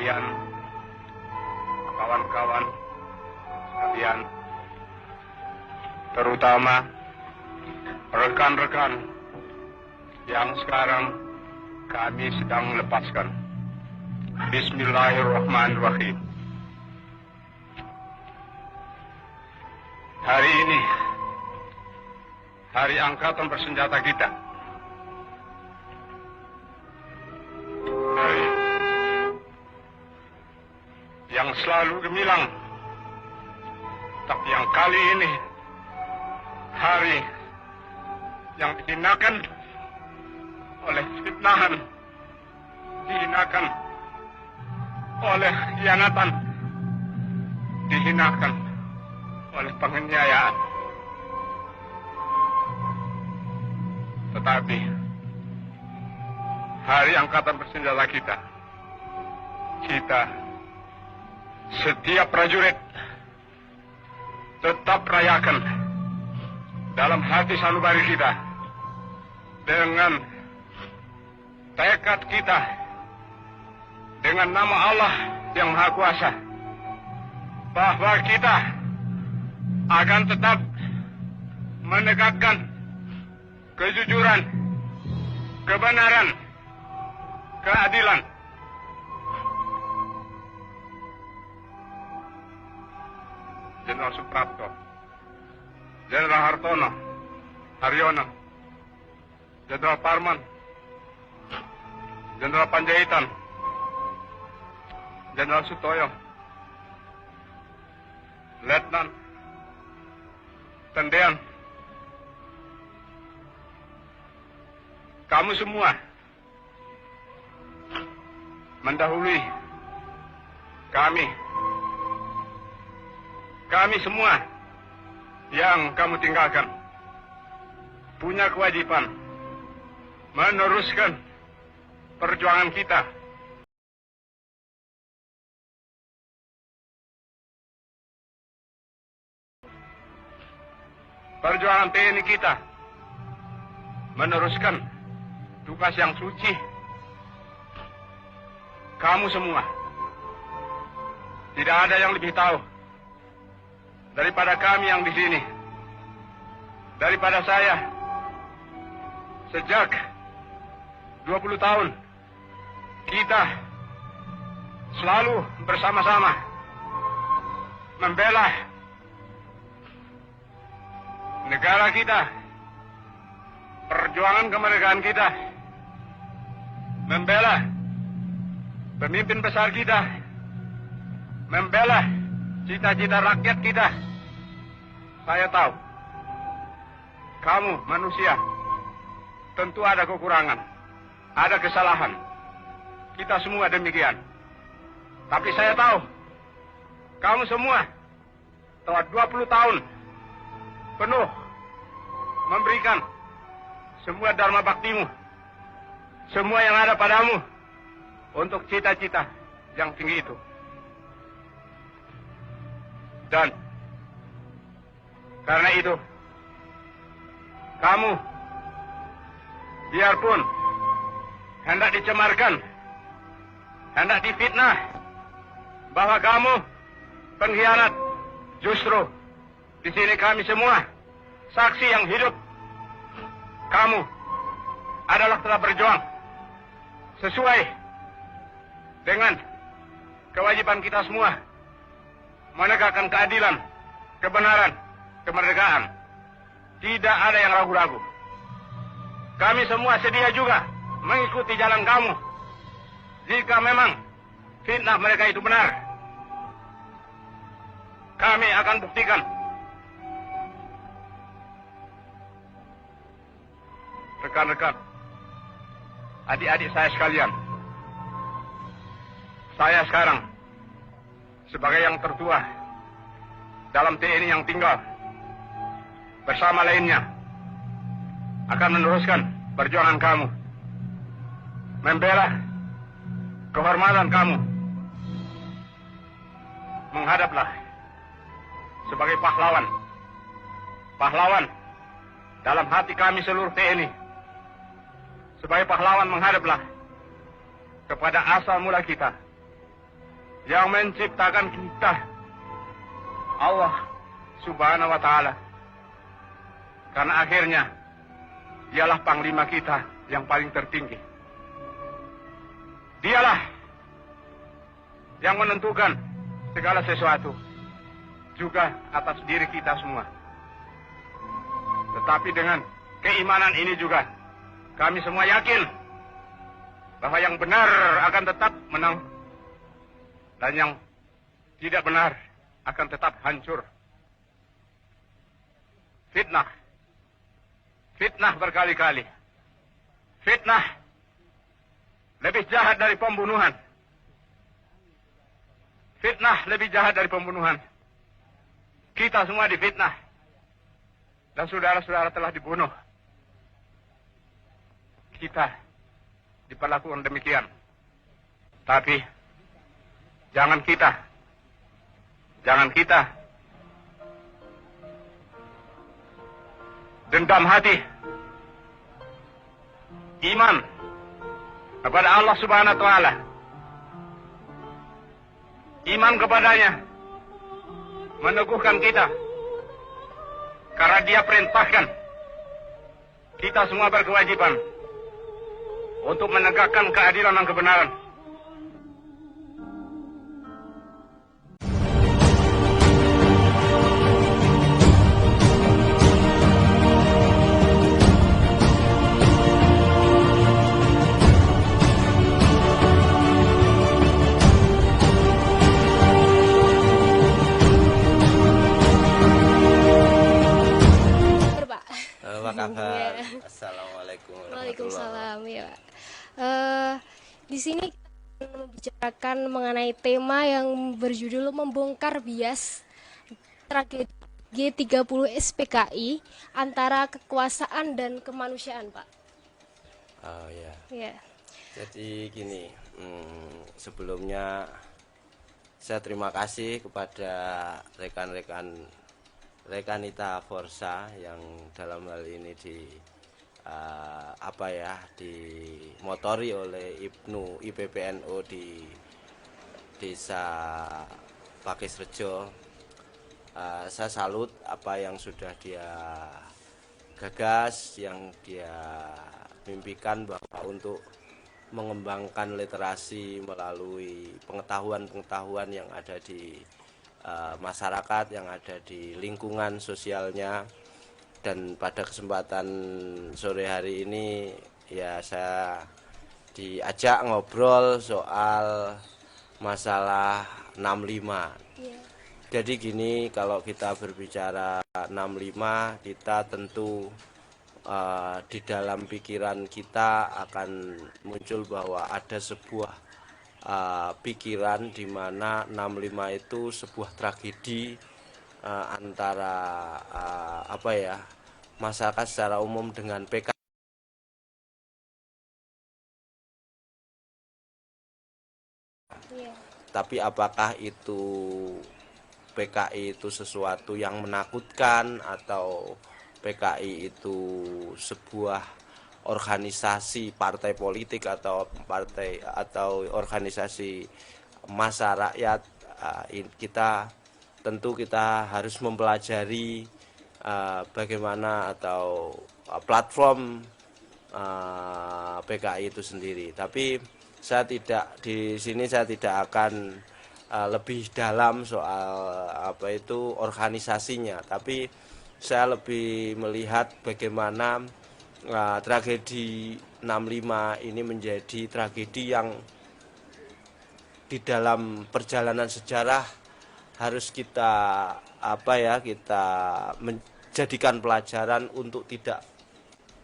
sekalian, kawan-kawan sekalian, terutama rekan-rekan yang sekarang kami sedang melepaskan. Bismillahirrahmanirrahim. Hari ini, hari angkatan bersenjata kita. Hari yang selalu gemilang. Tapi yang kali ini, hari yang dihinakan oleh fitnahan, dihinakan oleh khianatan, dihinakan oleh penganiayaan. Tetapi hari angkatan bersenjata kita setiap prajurit tetap rayakan dalam hati sanubari kita dengan tekad kita, dengan nama Allah yang Maha Kuasa, bahwa kita akan tetap menegakkan kejujuran, kebenaran, keadilan. Jenderal Suprapto, Jenderal Hartono, Haryono, Jenderal Parman, Jenderal Panjaitan, Jenderal Sutoyo, Letnan Tendean, kamu semua mendahului kami semua yang kamu tinggalkan punya kewajiban meneruskan perjuangan kita. Perjuangan TNI kita meneruskan tugas yang suci. Kamu semua, tidak ada yang lebih tahu daripada kami yang di sini, daripada saya. Sejak 20 tahun kita selalu bersama-sama membela negara kita, perjuangan kemerdekaan kita, membela pemimpin besar kita, membela cita-cita rakyat kita. Saya tahu kamu manusia tentu ada kekurangan, ada kesalahan. Kita semua demikian. Tapi saya tahu kamu semua telah 20 tahun penuh memberikan semua dharma baktimu, semua yang ada padamu untuk cita-cita yang tinggi itu. Dan karena itu, kamu biarpun hendak dicemarkan, hendak difitnah bahwa kamu pengkhianat, justru di sini kami semua saksi yang hidup. Kamu adalah telah berjuang sesuai dengan kewajiban kita semua, menegakkan keadilan, kebenaran, kemerdekaan. Tidak ada yang ragu-ragu. Kami semua sedia juga mengikuti jalan kamu jika memang fitnah mereka itu benar. Kami akan buktikan. Rekan-rekan, adik-adik saya sekalian, saya sekarang sebagai yang tertua dalam TNI yang tinggal bersama lainnya akan meneruskan perjuangan kamu, membela kehormatan kamu. Menghadaplah sebagai pahlawan, pahlawan dalam hati kami seluruh TNI. Sebagai pahlawan menghadaplah kepada asal mula kita, yang menciptakan kita, Allah Subhanahu wa Ta'ala. Karena akhirnya dialah panglima kita yang paling tertinggi. Dialah yang menentukan segala sesuatu, juga atas diri kita semua. Tetapi dengan keimanan ini juga, kami semua yakin bahwa yang benar akan tetap menang, dan yang tidak benar akan tetap hancur. Fitnah berkali-kali. Fitnah lebih jahat dari pembunuhan. Fitnah lebih jahat dari pembunuhan. Kita semua difitnah. Dan saudara-saudara telah dibunuh. Kita diperlakukan demikian. Tapi jangan kita dendam hati. Iman kepada Allah Subhanahu wa Ta'ala. Iman kepadanya meneguhkan kita, karena Dia perintahkan kita semua berkewajiban untuk menegakkan keadilan dan kebenaran. Kabar. Assalamualaikum warahmatullahi Waalaikumsalam ya. Di sini kita membicarakan mengenai tema yang berjudul membongkar bias tragedi G30 SPKI antara kekuasaan dan kemanusiaan, Pak. Oh ya. Ya. Jadi gini, sebelumnya saya terima kasih kepada rekanita Forsa yang dalam hal ini dimotori oleh IPPNU di Desa Pakisrejo. Saya salut apa yang sudah dia gagas, yang dia mimpikan, bahwa untuk mengembangkan literasi melalui pengetahuan-pengetahuan yang ada di masyarakat, yang ada di lingkungan sosialnya. Dan pada kesempatan sore hari ini ya saya diajak ngobrol soal masalah 65. Jadi gini, kalau kita berbicara 65, kita tentu di dalam pikiran kita akan muncul bahwa ada sebuah pikiran di mana 65 itu sebuah tragedi antara masyarakat secara umum dengan PKI. Tapi apakah itu PKI itu sesuatu yang menakutkan, atau PKI itu sebuah organisasi partai politik atau organisasi massa rakyat? Kita harus mempelajari bagaimana atau platform PKI itu sendiri. Tapi di sini saya tidak akan lebih dalam soal organisasinya, tapi saya lebih melihat bagaimana tragedi 65 ini menjadi tragedi yang di dalam perjalanan sejarah harus kita menjadikan pelajaran untuk tidak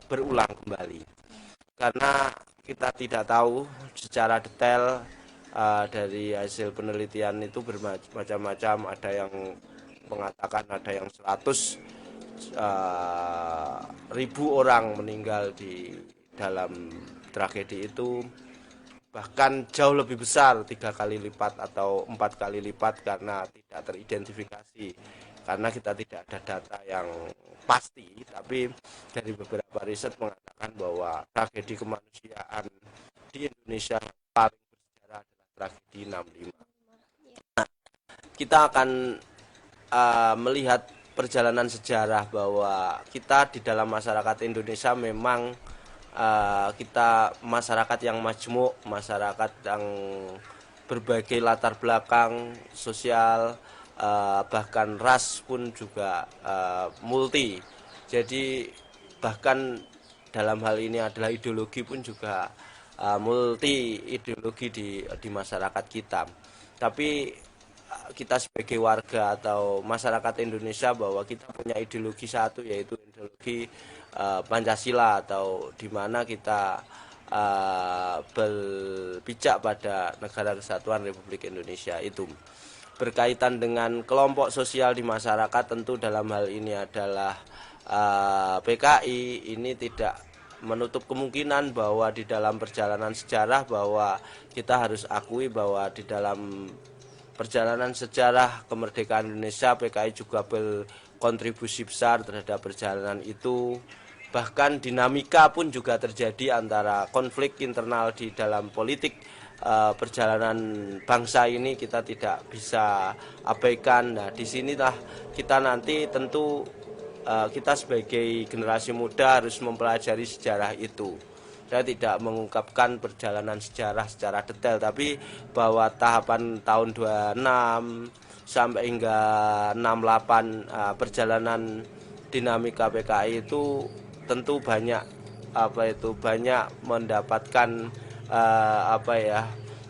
berulang kembali. Karena kita tidak tahu secara detail, dari hasil penelitian itu bermacam-macam. Ada yang mengatakan ada yang 100.000 orang meninggal di dalam tragedi itu, bahkan jauh lebih besar, 3 kali lipat atau 4 kali lipat, karena tidak teridentifikasi, karena kita tidak ada data yang pasti. Tapi dari beberapa riset mengatakan bahwa tragedi kemanusiaan di Indonesia yang paling bersejarah adalah tragedi 65. kita akan melihat perjalanan sejarah bahwa kita di dalam masyarakat Indonesia memang kita masyarakat yang majmuk, masyarakat yang berbagai latar belakang sosial, bahkan ras pun juga multi. Jadi bahkan dalam hal ini adalah ideologi pun juga multi ideologi di masyarakat kita. Tapi kita sebagai warga atau masyarakat Indonesia bahwa kita punya ideologi satu, yaitu ideologi Pancasila, atau di mana kita berpijak pada Negara Kesatuan Republik Indonesia. Itu berkaitan dengan kelompok sosial di masyarakat, tentu dalam hal ini adalah PKI. Ini tidak menutup kemungkinan bahwa di dalam perjalanan sejarah bahwa kita harus akui bahwa di dalam perjalanan sejarah kemerdekaan Indonesia PKI juga berkontribusi besar terhadap perjalanan itu. Bahkan dinamika pun juga terjadi antara konflik internal di dalam politik perjalanan bangsa ini, kita tidak bisa abaikan. Nah, disinilah kita nanti tentu kita sebagai generasi muda harus mempelajari sejarah itu. Saya tidak mengungkapkan perjalanan sejarah secara detail, tapi bahwa tahapan tahun 26 sampai hingga 68 perjalanan dinamika PKI itu tentu banyak banyak mendapatkan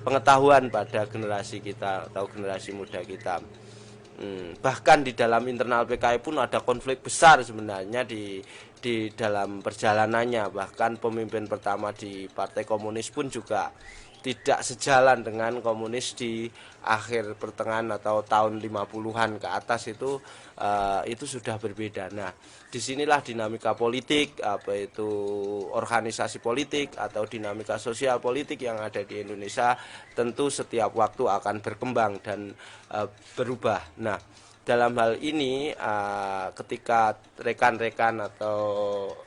pengetahuan pada generasi kita atau generasi muda kita. Bahkan di dalam internal PKI pun ada konflik besar sebenarnya di dalam perjalanannya. Bahkan pemimpin pertama di Partai Komunis pun juga tidak sejalan dengan komunis di akhir pertengahan atau tahun 50-an ke atas. Itu sudah berbeda. Nah, disinilah dinamika politik, organisasi politik atau dinamika sosial politik yang ada di Indonesia tentu setiap waktu akan berkembang dan berubah. Nah, dalam hal ini ketika rekan-rekan atau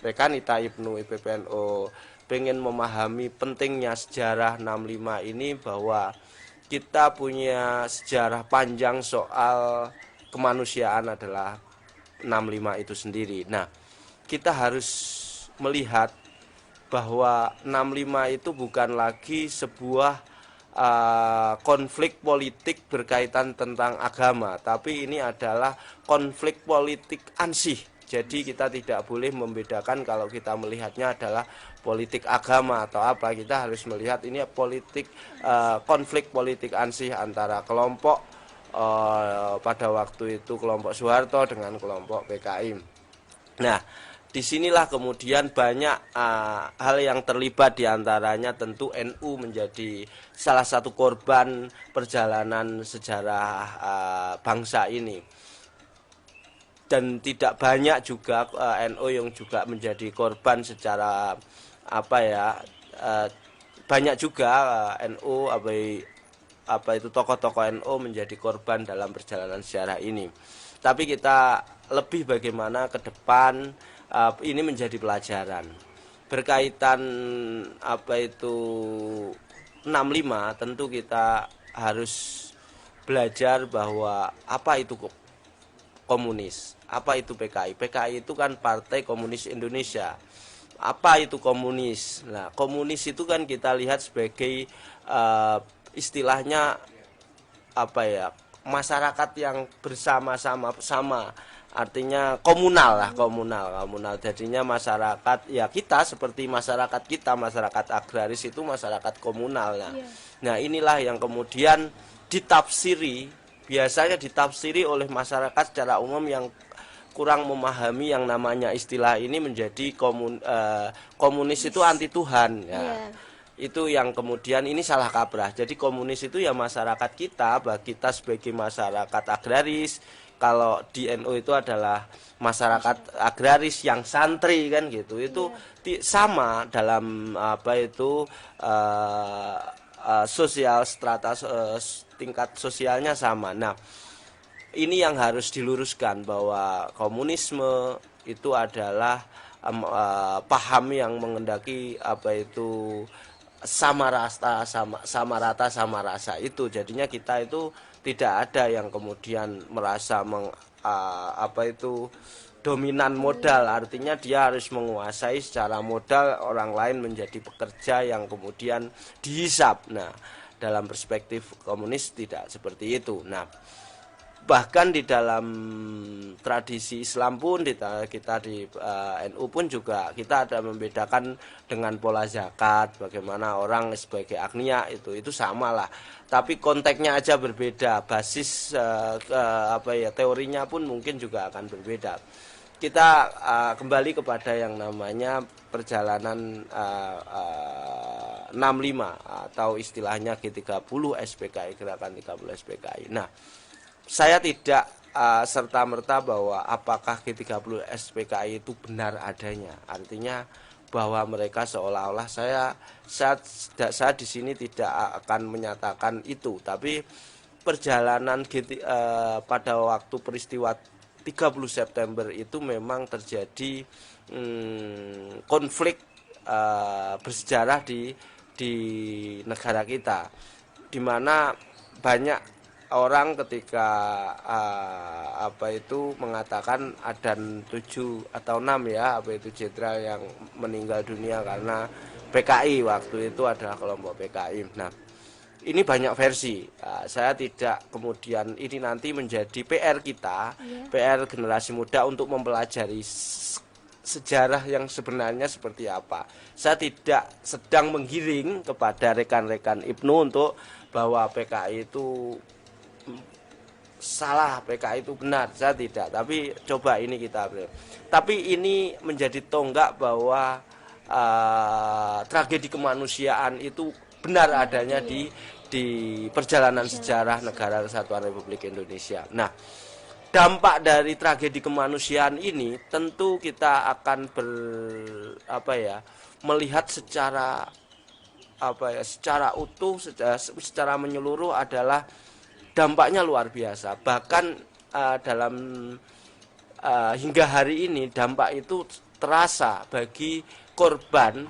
rekanita Ibnu IPPNU pengen memahami pentingnya sejarah 65 ini, bahwa kita punya sejarah panjang soal kemanusiaan adalah 65 itu sendiri. Nah, kita harus melihat bahwa 65 itu bukan lagi sebuah konflik politik berkaitan tentang agama, tapi ini adalah konflik politik ansih. Jadi kita tidak boleh membedakan kalau kita melihatnya adalah politik agama atau apa. Kita harus melihat ini konflik politik ansih antara kelompok pada waktu itu kelompok Soeharto dengan kelompok PKI. Nah, disinilah kemudian banyak hal yang terlibat, diantaranya tentu NU menjadi salah satu korban perjalanan sejarah bangsa ini. Dan tidak banyak juga NU yang juga menjadi korban secara banyak juga NU tokoh-tokoh NU menjadi korban dalam perjalanan sejarah ini. Tapi kita lebih bagaimana ke depan ini menjadi pelajaran berkaitan 65. Tentu kita harus belajar bahwa apa itu komunis, apa itu PKI. PKI itu kan Partai Komunis Indonesia. Apa itu komunis? Nah, komunis itu kan kita lihat sebagai istilahnya masyarakat yang bersama-sama, artinya komunal. Jadinya masyarakat ya kita seperti masyarakat kita, masyarakat agraris itu masyarakat komunal. Nah, inilah yang kemudian biasanya ditafsiri oleh masyarakat secara umum yang kurang memahami yang namanya istilah ini menjadi komunis itu anti Tuhan. Itu yang kemudian ini salah kaprah. Jadi komunis itu ya masyarakat kita sebagai masyarakat agraris. Kalau di NU itu adalah masyarakat agraris yang santri kan gitu. Itu sama dalam sosial strata tingkat sosialnya sama. Nah, ini yang harus diluruskan bahwa komunisme itu adalah paham yang mengendaki sama rata sama rasa itu. Jadinya kita itu tidak ada yang kemudian merasa dominan modal, artinya dia harus menguasai secara modal, orang lain menjadi pekerja yang kemudian dihisap. Nah, dalam perspektif komunis tidak seperti itu. Nah, bahkan di dalam tradisi Islam pun kita di NU pun juga kita ada membedakan dengan pola zakat, bagaimana orang sebagai agnia itu sama lah, tapi konteksnya aja berbeda, basis teorinya pun mungkin juga akan berbeda. Kita kembali kepada yang namanya perjalanan 65 atau istilahnya G30 SPKI, gerakan 30 SPKI. Nah, saya tidak serta-merta bahwa apakah G30 SPKI itu benar adanya. Artinya bahwa mereka seolah-olah saya di sini tidak akan menyatakan itu. Tapi perjalanan pada waktu peristiwa 30 September itu memang terjadi konflik bersejarah di negara kita, di mana banyak orang ketika mengatakan ada 7 atau 6 ya, jenderal yang meninggal dunia karena PKI, waktu itu adalah kelompok PKI. Nah, ini banyak versi. Saya tidak kemudian ini nanti menjadi PR kita, PR generasi muda untuk mempelajari sejarah yang sebenarnya seperti apa. Saya tidak sedang menggiring kepada rekan-rekan Ibnu untuk bahwa PKI itu salah, PKI itu benar, saya tidak. Tapi coba ini kita, tapi ini menjadi tonggak bahwa tragedi kemanusiaan itu benar adanya di perjalanan sejarah Negara Kesatuan Republik Indonesia. Nah, dampak dari tragedi kemanusiaan ini tentu kita akan melihat secara utuh, secara menyeluruh adalah dampaknya luar biasa. Bahkan dalam hingga hari ini dampak itu terasa bagi korban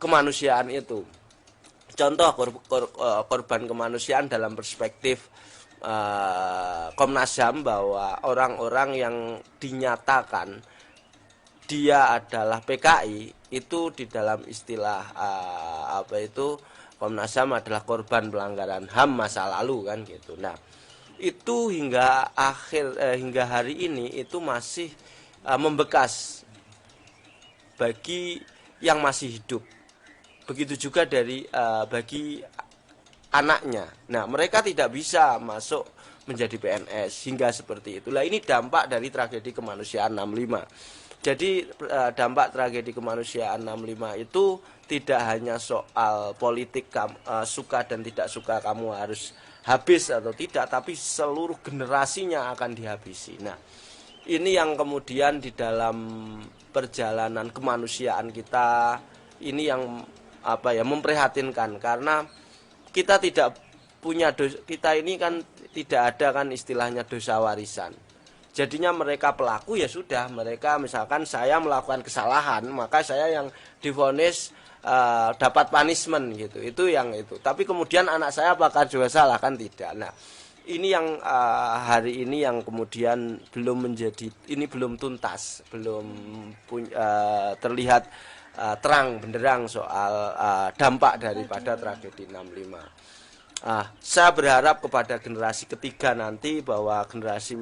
kemanusiaan itu. Contoh korban kemanusiaan dalam perspektif Komnas HAM, bahwa orang-orang yang dinyatakan dia adalah PKI itu di dalam istilah Komnas HAM adalah korban pelanggaran HAM masa lalu kan gitu. Nah, itu hingga hari ini itu masih membekas bagi yang masih hidup. Begitu juga bagi anaknya. Nah, mereka tidak bisa masuk menjadi PNS hingga seperti itulah. Ini dampak dari tragedi kemanusiaan 65. Jadi dampak tragedi kemanusiaan 65 itu tidak hanya soal politik, suka dan tidak suka kamu harus habis atau tidak, tapi seluruh generasinya akan dihabisi. Nah, ini yang kemudian di dalam perjalanan kemanusiaan kita ini yang memprihatinkan, karena kita tidak punya kita ini kan tidak ada kan istilahnya dosa warisan. Jadinya mereka pelaku ya sudah, mereka misalkan saya melakukan kesalahan, maka saya yang divonis dapat punishment gitu. Itu yang itu. Tapi kemudian anak saya apakah juga salah, kan tidak. Nah, ini yang hari ini yang kemudian belum tuntas, belum terlihat terang benderang soal dampak daripada tragedi 65. Saya berharap kepada generasi ketiga nanti, bahwa generasi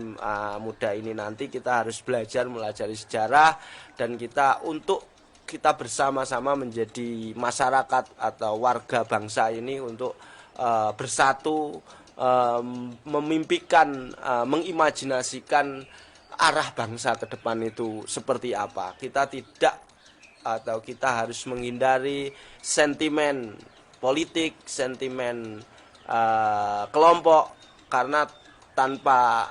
muda ini nanti kita harus belajar melajari sejarah, dan kita bersama-sama menjadi masyarakat atau warga bangsa ini untuk bersatu, memimpikan, mengimajinasikan arah bangsa ke depan itu seperti apa. Kita harus menghindari sentimen politik, sentimen kelompok, karena tanpa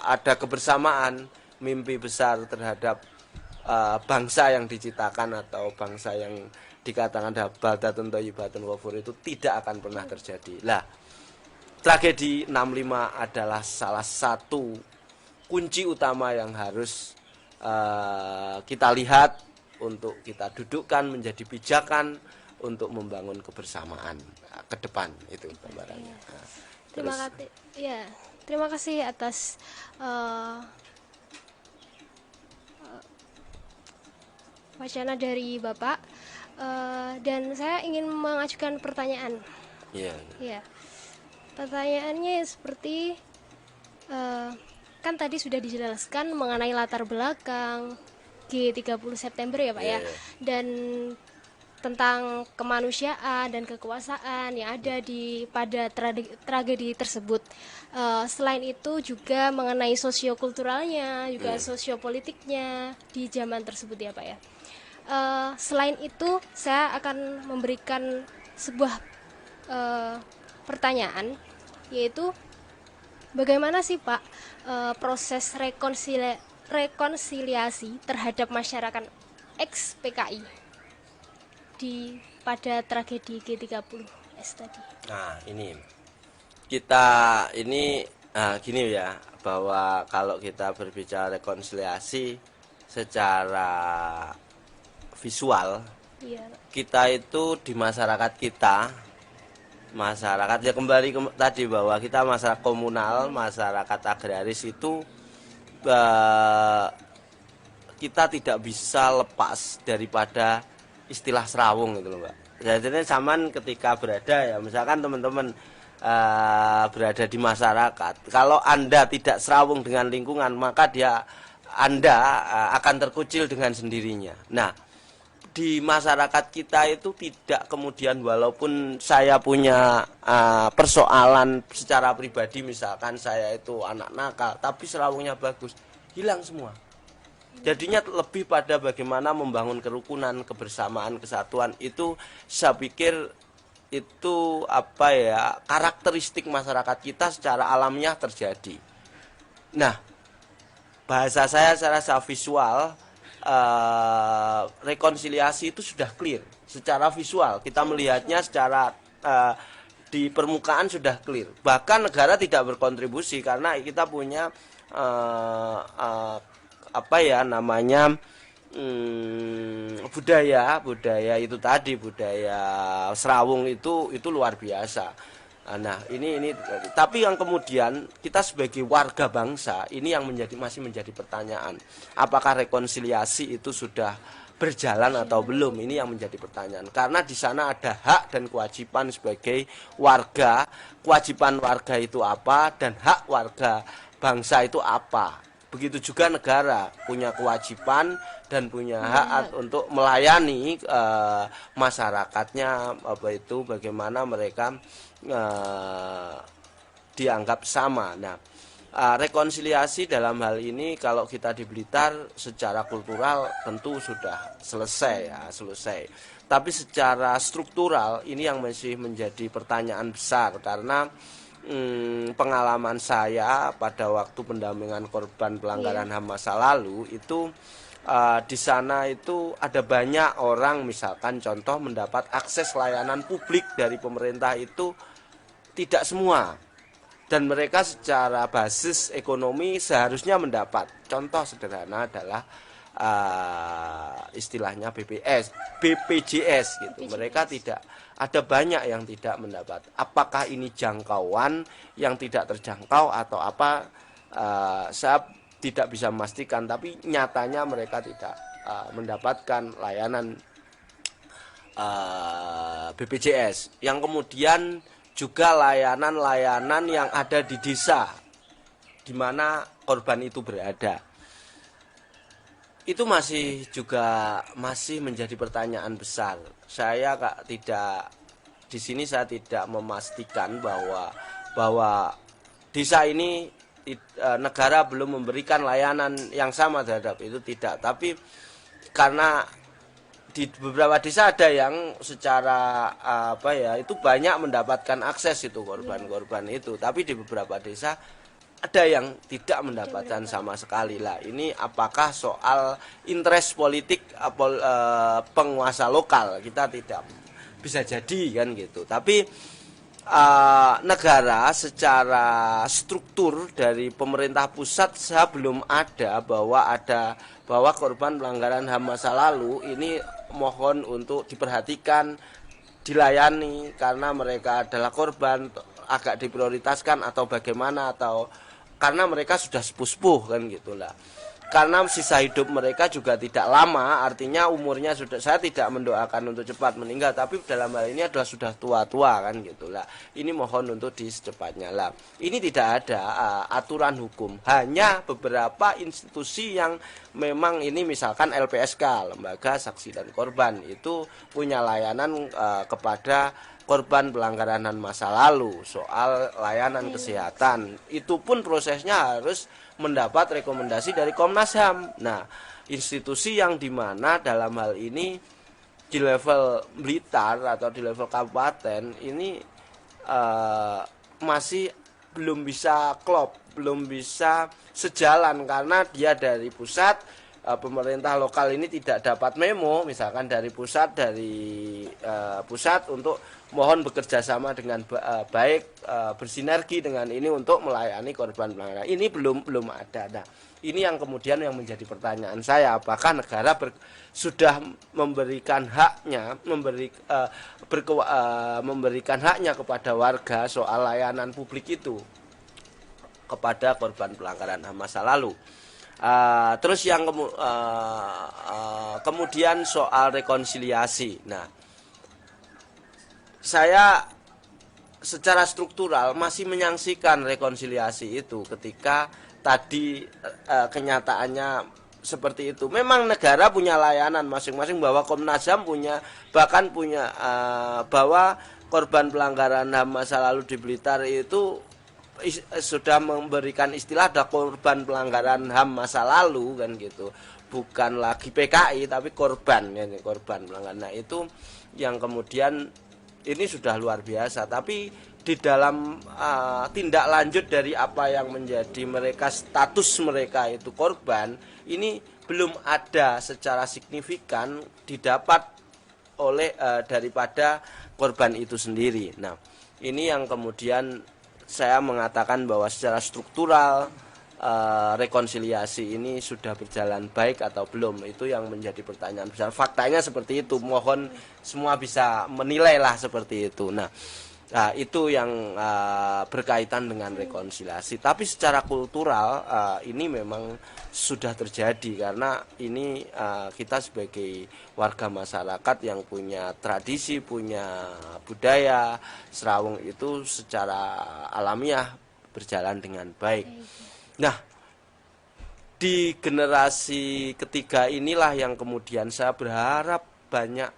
ada kebersamaan mimpi besar terhadap bangsa yang diciptakan atau bangsa yang dikatakan baldatun thayyibatun ghafur itu tidak akan pernah terjadi. Lah, tragedi 65 adalah salah satu kunci utama yang harus kita lihat, untuk kita dudukkan menjadi pijakan untuk membangun kebersamaan ke depan, itu gambarannya. Terima kasih. Ya, terima kasih atas wacana dari Bapak. Dan saya ingin mengajukan pertanyaan. Iya. Ya, pertanyaannya seperti kan tadi sudah dijelaskan mengenai latar belakang G30 September ya Pak ya, dan tentang kemanusiaan dan kekuasaan yang ada pada tragedi tersebut. Selain itu juga mengenai sosiokulturalnya, juga sosiopolitiknya di zaman tersebut ya Pak ya. Selain itu saya akan memberikan sebuah pertanyaan, yaitu bagaimana sih Pak proses rekonsiliasi terhadap masyarakat ex-PKI pada tragedi G30S tadi. Nah, gini ya, bahwa kalau kita berbicara rekonsiliasi secara visual, Iya. kita itu di masyarakat ya kembali tadi bahwa kita masyarakat komunal, masyarakat agraris itu kita tidak bisa lepas daripada istilah serawung gitu loh Mbak. Jadi zaman ketika berada ya, misalkan teman-teman berada di masyarakat, kalau Anda tidak serawung dengan lingkungan, maka Anda akan terkucil dengan sendirinya. Nah, di masyarakat kita itu tidak kemudian, walaupun saya punya persoalan secara pribadi, misalkan saya itu anak nakal, tapi serawungnya bagus, hilang semua. Jadinya lebih pada bagaimana membangun kerukunan, kebersamaan, kesatuan. Itu saya pikir itu karakteristik masyarakat kita secara alamiah terjadi. Nah, bahasa saya secara visual, rekonsiliasi itu sudah clear secara visual, kita melihatnya secara di permukaan sudah clear. Bahkan negara tidak berkontribusi karena kita punya budaya itu tadi, budaya serawung itu luar biasa. Nah, ini tapi yang kemudian kita sebagai warga bangsa ini yang masih menjadi pertanyaan. Apakah rekonsiliasi itu sudah berjalan atau belum? Ini yang menjadi pertanyaan. Karena di sana ada hak dan kewajiban sebagai warga. Kewajiban warga itu apa dan hak warga bangsa itu apa? Begitu juga negara punya kewajiban dan punya hak untuk melayani masyarakatnya, bagaimana mereka dianggap sama. Nah, rekonsiliasi dalam hal ini kalau kita di Blitar secara kultural tentu sudah selesai. Tapi secara struktural ini yang masih menjadi pertanyaan besar, karena pengalaman saya pada waktu pendampingan korban pelanggaran HAM masa lalu itu di sana itu ada banyak orang, misalkan contoh mendapat akses layanan publik dari pemerintah itu tidak semua, dan mereka secara basis ekonomi seharusnya mendapat. Contoh sederhana adalah istilahnya BPJS gitu. Mereka tidak, ada banyak yang tidak mendapat. Apakah ini jangkauan yang tidak terjangkau atau apa? Saya tidak bisa memastikan, tapi nyatanya mereka tidak mendapatkan layanan BPJS. Yang kemudian juga layanan-layanan yang ada di desa di mana korban itu berada. Itu masih menjadi pertanyaan besar. Saya di sini saya tidak memastikan bahwa desa ini negara belum memberikan layanan yang sama terhadap itu, tidak. Tapi karena di beberapa desa ada yang secara itu banyak mendapatkan akses itu korban-korban itu, tapi di beberapa desa ada yang tidak mendapatkan sama sekali. Lah, ini apakah soal interest politik penguasa lokal? Kita tidak bisa jadi kan gitu. Tapi negara secara struktur dari pemerintah pusat saya belum ada bahwa korban pelanggaran HAM masa lalu ini mohon untuk diperhatikan, dilayani karena mereka adalah korban, agak diprioritaskan atau bagaimana, atau karena mereka sudah sepuh-sepuh kan gitulah. Karena sisa hidup mereka juga tidak lama, artinya umurnya sudah, saya tidak mendoakan untuk cepat meninggal, tapi dalam hal ini adalah sudah tua-tua kan gitulah. Ini mohon untuk secepatnya lah. Ini tidak ada aturan hukum, hanya beberapa institusi yang memang ini, misalkan LPSK, Lembaga Saksi dan Korban, itu punya layanan kepada korban pelanggaran HAM masa lalu soal layanan kesehatan. Itu pun prosesnya harus mendapat rekomendasi dari Komnas HAM. Nah, institusi yang dimana dalam hal ini di level Blitar atau di level kabupaten ini masih belum bisa klop, belum bisa sejalan, karena dia dari pusat, pemerintah lokal ini tidak dapat memo misalkan dari pusat, untuk mohon bekerja sama dengan baik, bersinergi dengan ini untuk melayani korban pelanggaran. Ini belum ada. Nah, ini yang kemudian yang menjadi pertanyaan saya, apakah negara sudah memberikan haknya, memberikan haknya kepada warga soal layanan publik itu kepada korban pelanggaran HAM masa lalu. Terus yang kemudian soal rekonsiliasi. Nah, saya secara struktural masih menyaksikan rekonsiliasi itu ketika tadi kenyataannya seperti itu. Memang negara punya layanan masing-masing, bahwa Komnas HAM punya, bahkan punya bahwa korban pelanggaran HAM masa lalu di Blitar itu sudah memberikan istilah ada korban pelanggaran HAM masa lalu kan gitu. Bukan lagi PKI tapi korban, ya, korban pelanggaran. Nah, itu yang kemudian ini sudah luar biasa, tapi di dalam tindak lanjut dari apa yang menjadi mereka, status mereka itu korban, ini belum ada secara signifikan didapat oleh daripada korban itu sendiri. Nah, ini yang kemudian saya mengatakan bahwa secara struktural rekonsiliasi ini sudah berjalan baik atau belum, itu yang menjadi pertanyaan besar. Faktanya seperti itu, mohon semua bisa menilai lah seperti itu. Nah, itu yang berkaitan dengan rekonsiliasi. Tapi secara kultural ini memang sudah terjadi, karena ini kita sebagai warga masyarakat yang punya tradisi, punya budaya, Serawung itu secara alamiah berjalan dengan baik. Nah, di generasi ketiga inilah yang kemudian saya berharap banyak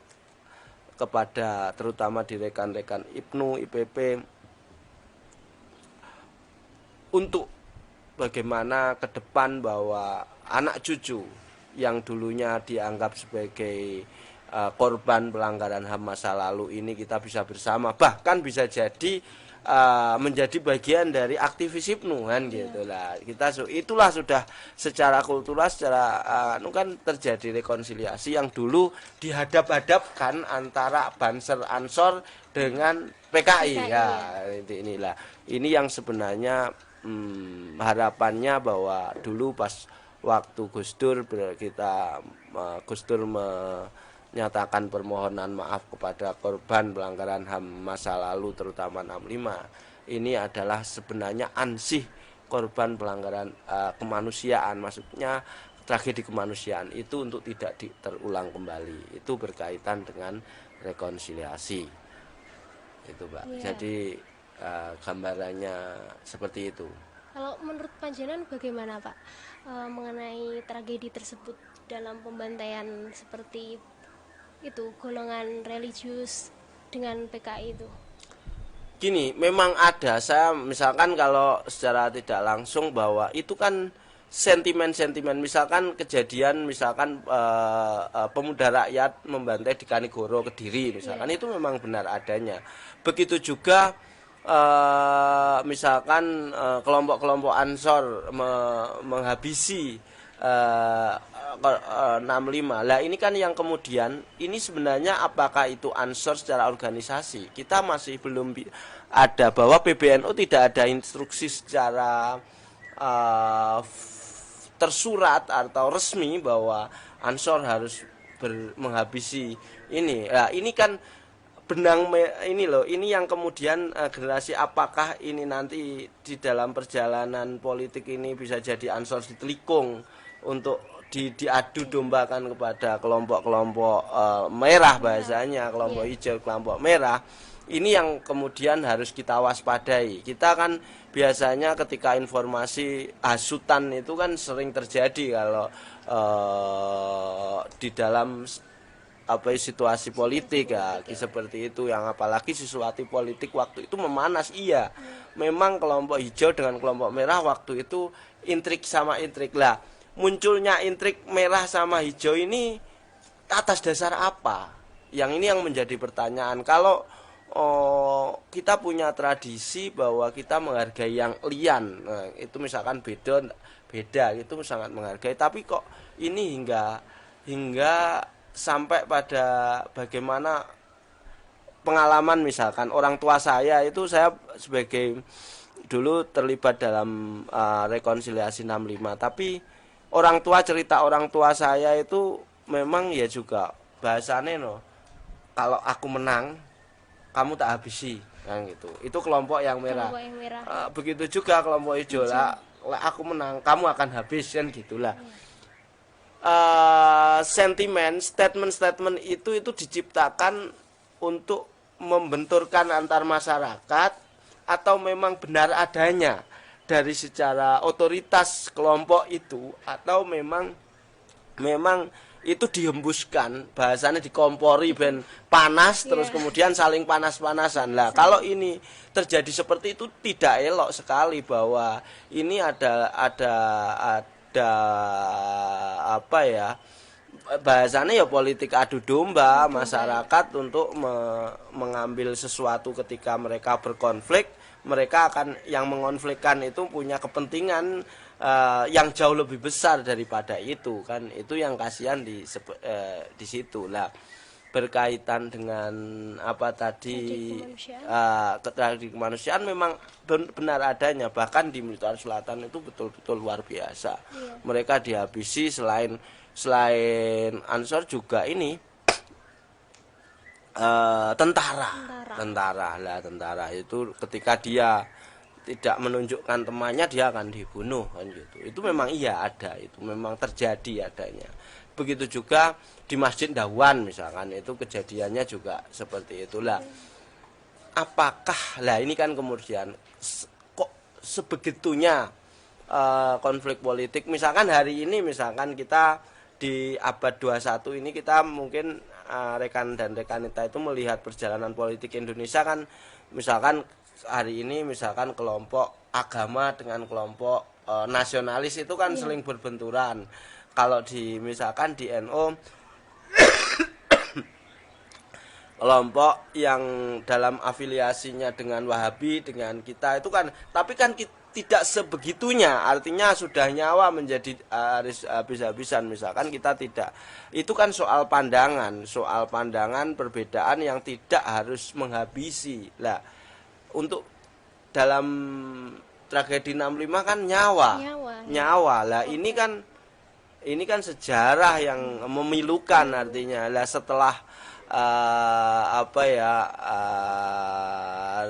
kepada terutama di rekan-rekan IPNU, IPP, untuk bagaimana ke depan bahwa anak cucu yang dulunya dianggap sebagai korban pelanggaran HAM masa lalu ini kita bisa bersama, bahkan bisa jadi menjadi bagian dari aktivis IPNU kan gitu lah. Itulah sudah secara kultural, secara kan terjadi rekonsiliasi yang dulu dihadap-hadapkan antara Banser Ansor dengan PKI ya. Inilah ini yang sebenarnya harapannya, bahwa dulu pas waktu Gus Dur Gus Dur menyatakan permohonan maaf kepada korban pelanggaran HAM masa lalu terutama 65. Ini adalah sebenarnya ansih korban pelanggaran kemanusiaan, maksudnya tragedi kemanusiaan itu untuk tidak terulang kembali. Itu berkaitan dengan rekonsiliasi. Itu, Pak. Yeah. Jadi gambarannya seperti itu. Kalau menurut Panjenengan bagaimana, Pak, mengenai tragedi tersebut dalam pembantaian seperti itu, golongan religius dengan PKI itu? Gini, memang ada, saya misalkan kalau secara tidak langsung bahwa itu kan sentimen-sentimen, misalkan kejadian misalkan pemuda rakyat membantai di Kanigoro, Kediri misalkan, itu memang benar adanya. Begitu juga misalkan kelompok-kelompok Ansor menghabisi 65. Lah ini kan yang kemudian ini sebenarnya apakah itu Ansor secara organisasi? Kita masih belum ada, bahwa PBNU tidak ada instruksi secara tersurat atau resmi bahwa Ansor harus menghabisi ini. Nah, ini kan ini loh, ini yang kemudian generasi apakah ini nanti di dalam perjalanan politik ini bisa jadi ansor ditelikung untuk diadu dombakan kepada kelompok-kelompok merah bahasanya, kelompok hijau, kelompok merah. Ini yang kemudian harus kita waspadai. Kita kan biasanya ketika informasi hasutan itu kan sering terjadi kalau di dalam situasi politik ya, seperti itu, yang apalagi sesuatu politik waktu itu memanas. Iya, memang kelompok hijau dengan kelompok merah waktu itu intrik sama intrik lah. Munculnya intrik merah sama hijau ini atas dasar apa? Yang ini yang menjadi pertanyaan. Kalau kita punya tradisi bahwa kita menghargai yang lian, nah, itu misalkan beda itu sangat menghargai. Tapi kok ini hingga sampai pada bagaimana pengalaman, misalkan orang tua saya itu, saya sebagai dulu terlibat dalam rekonsiliasi 65, tapi orang tua, cerita orang tua saya itu memang ya juga bahasane kalau aku menang kamu tak habisi, kan gitu. Itu kelompok yang merah. Begitu juga kelompok hijau lah, aku menang kamu akan habis, kan gitulah. Sentimen, statement itu diciptakan untuk membenturkan antar masyarakat atau memang benar adanya dari secara otoritas kelompok itu, atau memang itu dihembuskan, bahasanya dikompori ben panas terus kemudian saling panas-panasan. Lah kalau ini terjadi seperti itu tidak elok sekali, bahwa ini ada apa ya, bahasanya ya politik adu domba masyarakat untuk mengambil sesuatu. Ketika mereka berkonflik, mereka akan, yang mengonflikkan itu punya kepentingan yang jauh lebih besar daripada itu, kan. Itu yang kasihan di situ lah, berkaitan dengan apa tadi, tragedi kemanusiaan memang benar adanya. Bahkan di Blitar Selatan itu betul-betul luar biasa. Mereka dihabisi, selain ansor juga ini tentara itu ketika dia tidak menunjukkan temannya dia akan dibunuh, kan gitu. Itu memang iya ada, itu memang terjadi adanya. Begitu juga di Masjid Dawan misalkan, itu kejadiannya juga seperti itulah. Apakah lah ini kan kemudian kok sebegitunya konflik politik, misalkan hari ini, misalkan kita di abad 21 ini, kita mungkin rekan dan rekanita itu melihat perjalanan politik Indonesia kan, misalkan hari ini misalkan kelompok agama dengan kelompok nasionalis itu kan sering berbenturan. Kalau misalkan di NU kelompok yang dalam afiliasinya dengan Wahabi dengan kita itu kan, tapi kan tidak sebegitunya, artinya sudah nyawa menjadi habis-habisan, misalkan kita tidak. Itu kan soal pandangan perbedaan yang tidak harus menghabisi lah. Untuk dalam tragedi 65 kan nyawa lah. Ini kan sejarah yang memilukan, artinya lah setelah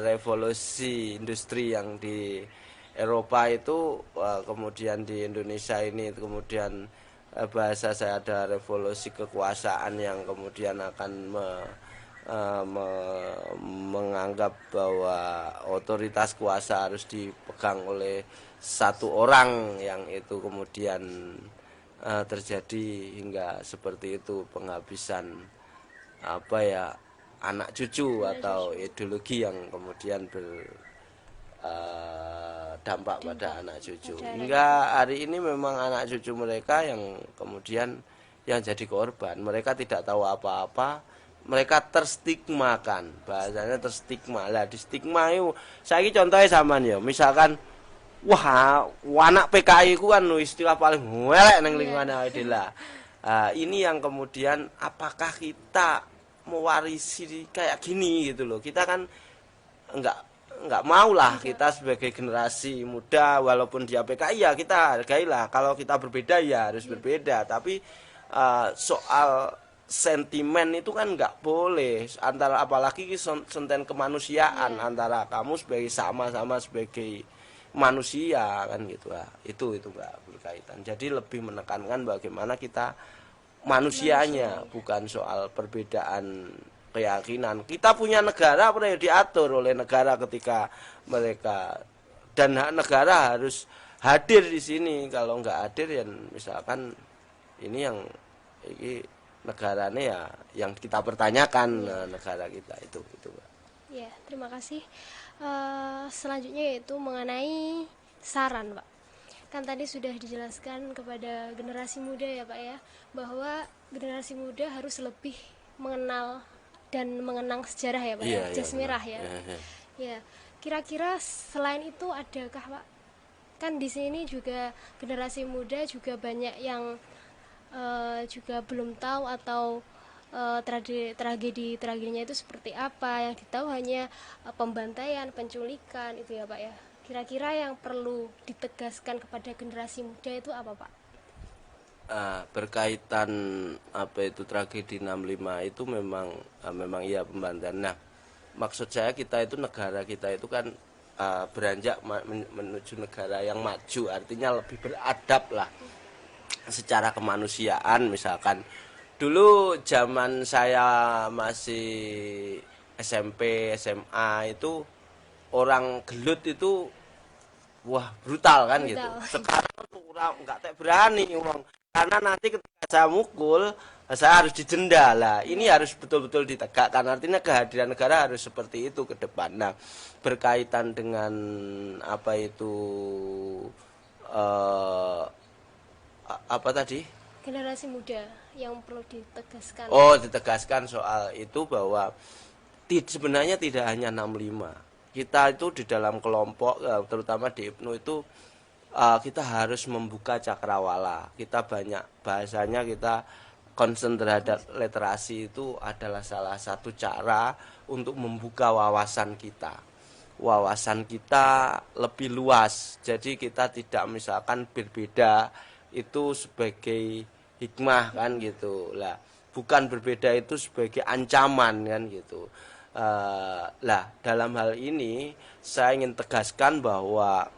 revolusi industri yang di Eropa itu, kemudian di Indonesia ini kemudian bahasa saya ada revolusi kekuasaan yang kemudian akan menganggap bahwa otoritas kuasa harus dipegang oleh satu orang, yang itu kemudian terjadi hingga seperti itu, penghabisan anak cucu atau ideologi yang kemudian berdampak pada anak cucu. Hingga hari ini memang anak cucu mereka yang kemudian yang jadi korban. Mereka tidak tahu apa-apa, mereka terstigmakan, bahasanya terstigma lah. Di stigma itu saya contohnya zaman ya, misalkan anak PKI ku kan istilah paling welek nang lingkungan adalah ini yang kemudian apakah kita mewarisi kayak gini gitu loh. Kita kan enggak mau lah, kita sebagai generasi muda walaupun dia PKI ya kita hargailah. Kalau kita berbeda ya harus berbeda, tapi soal sentimen itu kan nggak boleh antara, apalagi senten kemanusiaan antara kamu sebagai sama-sama sebagai manusia kan gitu lah. Itu nggak berkaitan. Jadi lebih menekankan bagaimana kita manusianya, bukan soal perbedaan keyakinan. Kita punya negara apa yang diatur oleh negara ketika mereka, dan negara harus hadir di sini. Kalau nggak hadir ya misalkan ini yang ini negaranya ya yang kita pertanyakan, negara kita itu Pak. Ya, terima kasih. Selanjutnya yaitu mengenai saran, Pak. Kan tadi sudah dijelaskan kepada generasi muda ya, Pak ya, bahwa generasi muda harus lebih mengenal dan mengenang sejarah ya, Pak, jas merah ya. Ya, kira-kira selain itu adakah, Pak? Kan di sini juga generasi muda juga banyak yang juga belum tahu atau tragedinya itu seperti apa. Yang ditahu hanya pembantaian, penculikan itu ya, Pak ya. Kira-kira yang perlu ditegaskan kepada generasi muda itu apa, Pak? Berkaitan apa itu tragedi 65 itu memang iya pembantaian. Nah, maksud saya kita itu negara kita itu kan beranjak menuju negara yang maju, artinya lebih beradab lah secara kemanusiaan. Misalkan dulu zaman saya masih SMP, SMA itu orang gelut itu wah brutal kan gitu. Sekarang orang nggak berani ngomong, karena nanti ketika saya mukul saya harus dijenda lah. Ini harus betul-betul ditegakkan, artinya kehadiran negara harus seperti itu ke depan. Nah, berkaitan dengan apa itu apa tadi? Generasi muda yang perlu ditegaskan. Ditegaskan soal itu bahwa sebenarnya tidak hanya 65. Kita itu di dalam kelompok, terutama di IPNU itu kita harus membuka cakrawala. Kita banyak bahasanya, kita concern terhadap literasi itu adalah salah satu cara untuk membuka wawasan kita. Wawasan kita lebih luas. Jadi kita tidak misalkan berbeda itu sebagai hikmah kan gitu lah, bukan berbeda itu sebagai ancaman kan gitu. Lah dalam hal ini saya ingin tegaskan bahwa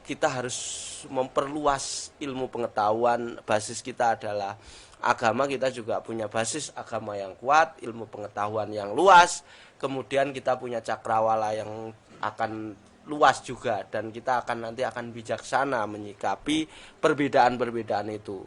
kita harus memperluas ilmu pengetahuan. Basis kita adalah agama, kita juga punya basis agama yang kuat, ilmu pengetahuan yang luas, kemudian kita punya cakrawala yang akan luas juga, dan kita nanti akan bijaksana menyikapi perbedaan-perbedaan itu.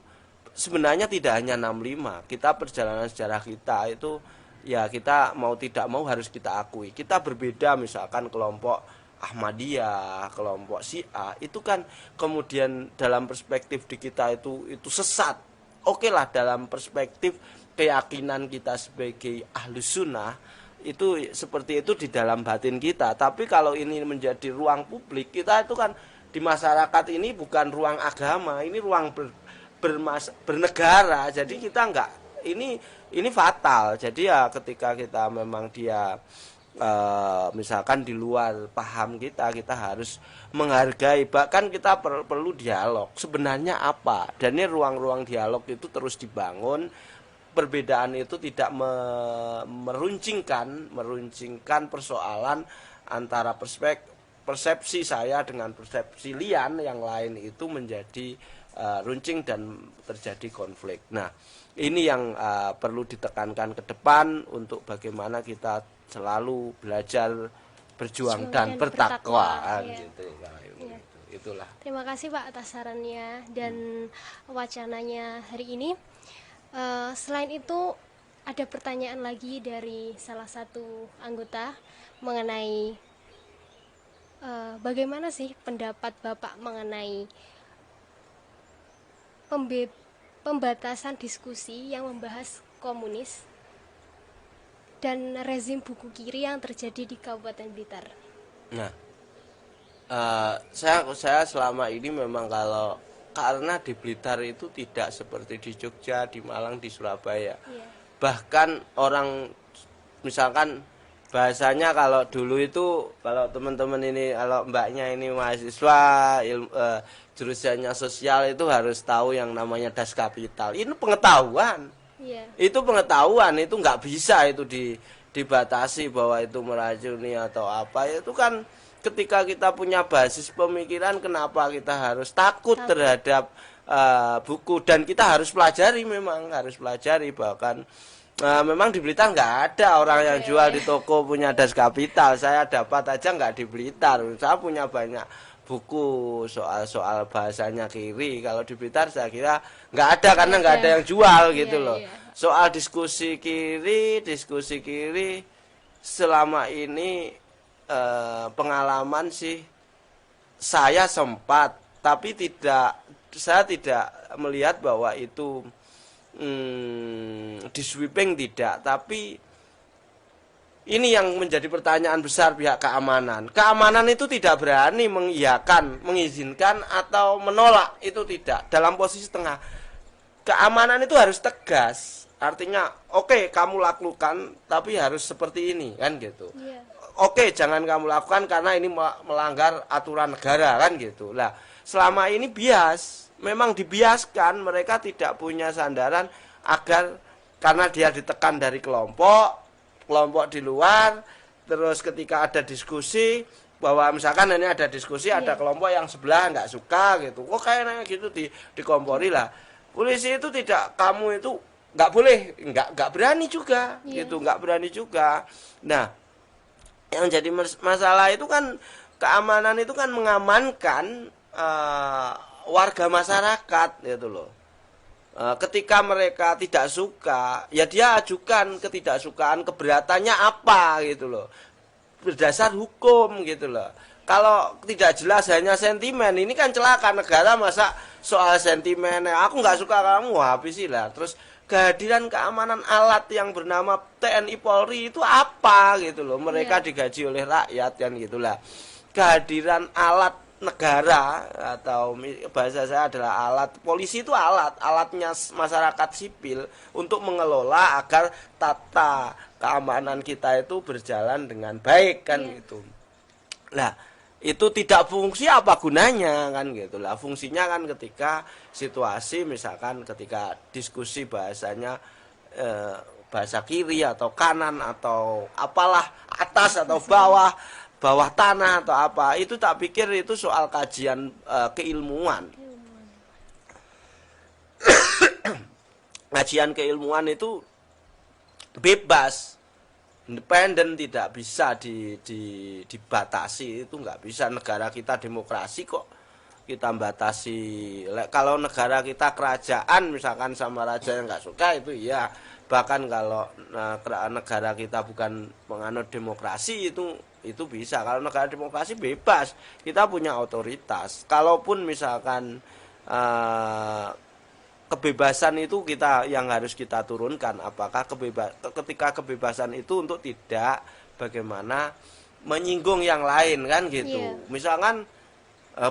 Sebenarnya tidak hanya 65, kita perjalanan sejarah kita itu ya kita mau tidak mau harus kita akui. Kita berbeda, misalkan kelompok Ahmadiyah, kelompok Syiah, itu kan kemudian dalam perspektif di kita itu sesat. Oke lah, dalam perspektif keyakinan kita sebagai Ahlus Sunnah itu seperti itu di dalam batin kita. Tapi kalau ini menjadi ruang publik, kita itu kan di masyarakat ini bukan ruang agama, ini ruang bernegara. Jadi kita enggak, ini fatal. Jadi ya ketika kita memang dia misalkan di luar paham kita harus menghargai, bahkan kita perlu dialog. Sebenarnya apa? Dan ini ruang-ruang dialog itu terus dibangun. Perbedaan itu tidak meruncingkan persoalan antara persepsi saya dengan persepsi Lian yang lain, itu menjadi runcing dan terjadi konflik. Nah, ini yang perlu ditekankan ke depan untuk bagaimana kita selalu belajar berjuang dan bertakwa gitu. Ya. Itulah. Terima kasih Pak atas sarannya dan wacananya hari ini. Selain itu ada pertanyaan lagi dari salah satu anggota mengenai bagaimana sih pendapat Bapak mengenai pembatasan diskusi yang membahas komunis dan rezim buku kiri yang terjadi di Kabupaten Blitar. Nah, saya selama ini memang karena di Blitar itu tidak seperti di Jogja, di Malang, di Surabaya. Bahkan orang misalkan bahasanya kalau dulu itu, kalau teman-teman ini, kalau mbaknya ini mahasiswa jurusannya sosial itu harus tahu yang namanya das kapital. Ini pengetahuan. Iya. Itu pengetahuan, itu nggak bisa itu dibatasi bahwa itu meracuni atau apa. Itu kan ketika kita punya basis pemikiran, kenapa kita harus takut terhadap buku, dan kita harus pelajari, memang harus pelajari. Bahkan memang di Blitar nggak ada orang yang jual di toko punya das kapital. Saya dapat aja nggak di Blitar. Saya punya banyak buku soal-soal bahasanya kiri. Kalau di Blitar saya kira nggak ada, karena nggak ada yang jual gitu loh. Soal diskusi kiri selama ini pengalaman sih saya sempat, tapi saya tidak melihat bahwa itu di sweeping, tidak. Tapi ini yang menjadi pertanyaan besar pihak keamanan. Keamanan itu tidak berani mengiyakan, mengizinkan atau menolak, itu tidak. Dalam posisi tengah. Keamanan itu harus tegas. Artinya, oke, kamu lakukan, tapi harus seperti ini, kan gitu. Oke, jangan kamu lakukan karena ini melanggar aturan negara, kan gitu. Lah, selama ini memang dibiaskan, mereka tidak punya sandaran agar, karena dia ditekan dari kelompok di luar, terus ketika ada diskusi, bahwa misalkan ini ada diskusi, ada kelompok yang sebelah nggak suka gitu, kok kayaknya gitu dikompori lah. Polisi itu tidak, kamu itu nggak boleh, nggak berani juga gitu, nggak berani juga. Nah, yang jadi masalah itu kan, keamanan itu kan mengamankan warga masyarakat gitu loh. Ketika mereka tidak suka, ya dia ajukan ketidaksukaan, keberatannya apa gitu loh, berdasar hukum gitu loh. Kalau tidak jelas hanya sentimen, ini kan celaka negara. Masa soal sentimen, aku nggak suka kamu, habisilah. Terus kehadiran keamanan alat yang bernama TNI Polri itu apa gitu loh, mereka digaji oleh rakyat kan gitulah. Kehadiran alat negara, atau bahasa saya adalah alat, polisi itu alatnya masyarakat sipil untuk mengelola agar tata keamanan kita itu berjalan dengan baik kan gitu. Nah, itu tidak fungsi, apa gunanya kan gitu lah. Fungsinya kan ketika situasi, misalkan ketika diskusi bahasanya bahasa kiri atau kanan atau apalah, atas atau bawah tanah atau apa, itu tak pikir itu soal kajian keilmuan. Kajian keilmuan itu bebas, independen, tidak bisa dibatasi. Itu nggak bisa. Negara kita demokrasi kok kita batasi. Kalau negara kita kerajaan, misalkan sama raja yang nggak suka, itu iya. Bahkan kalau negara kita bukan penganut demokrasi, itu bisa. Kalau negara demokrasi bebas, kita punya otoritas. Kalaupun misalkan kebebasan itu yang harus kita turunkan, apakah ketika kebebasan itu untuk tidak bagaimana menyinggung yang lain kan gitu. Misalkan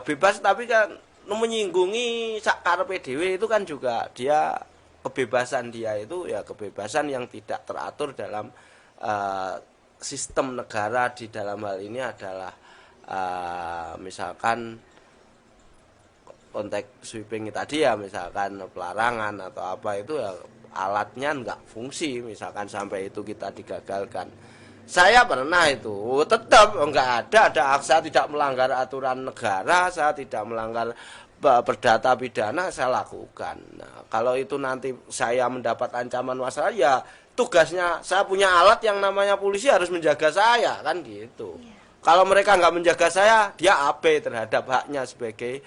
bebas tapi kan menyinggungi karepe dhewe, itu kan juga dia kebebasan, dia itu ya kebebasan yang tidak teratur dalam sistem negara. Di dalam hal ini adalah misalkan konteks sweeping tadi ya, misalkan pelarangan atau apa, itu ya alatnya nggak fungsi, misalkan sampai itu kita digagalkan. Saya pernah itu tetap nggak ada saya tidak melanggar aturan negara, saya tidak melanggar perdata pidana, saya lakukan. Nah, kalau itu nanti saya mendapat ancaman masalah, ya tugasnya, saya punya alat yang namanya polisi harus menjaga saya kan gitu. Kalau mereka nggak menjaga saya, dia abai terhadap haknya sebagai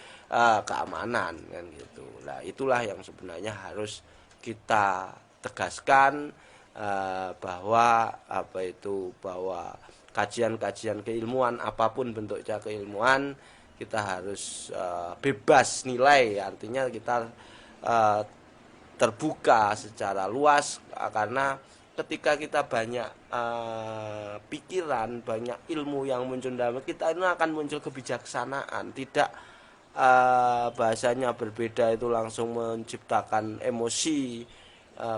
keamanan kan gitu. Nah, itulah yang sebenarnya harus kita tegaskan, bahwa bahwa kajian-kajian keilmuan, apapun bentuknya keilmuan, kita harus bebas nilai. Artinya kita terbuka secara luas, karena ketika kita banyak pikiran, banyak ilmu yang muncul dalam kita, ini akan muncul kebijaksanaan. Tidak bahasanya berbeda itu langsung menciptakan emosi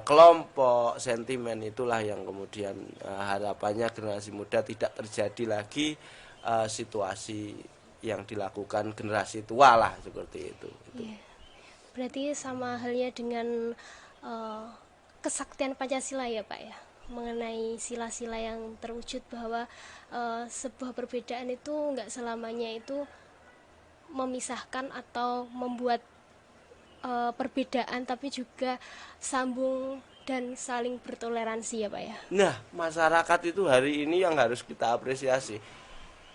kelompok sentimen itulah yang kemudian harapannya generasi muda tidak terjadi lagi situasi yang dilakukan generasi tua lah seperti itu. Iya. Berarti sama halnya dengan kesaktian Pancasila ya Pak ya, mengenai sila-sila yang terwujud bahwa sebuah perbedaan itu nggak selamanya itu memisahkan atau membuat perbedaan, tapi juga sambung dan saling bertoleransi ya Pak ya. Nah, masyarakat itu hari ini yang harus kita apresiasi.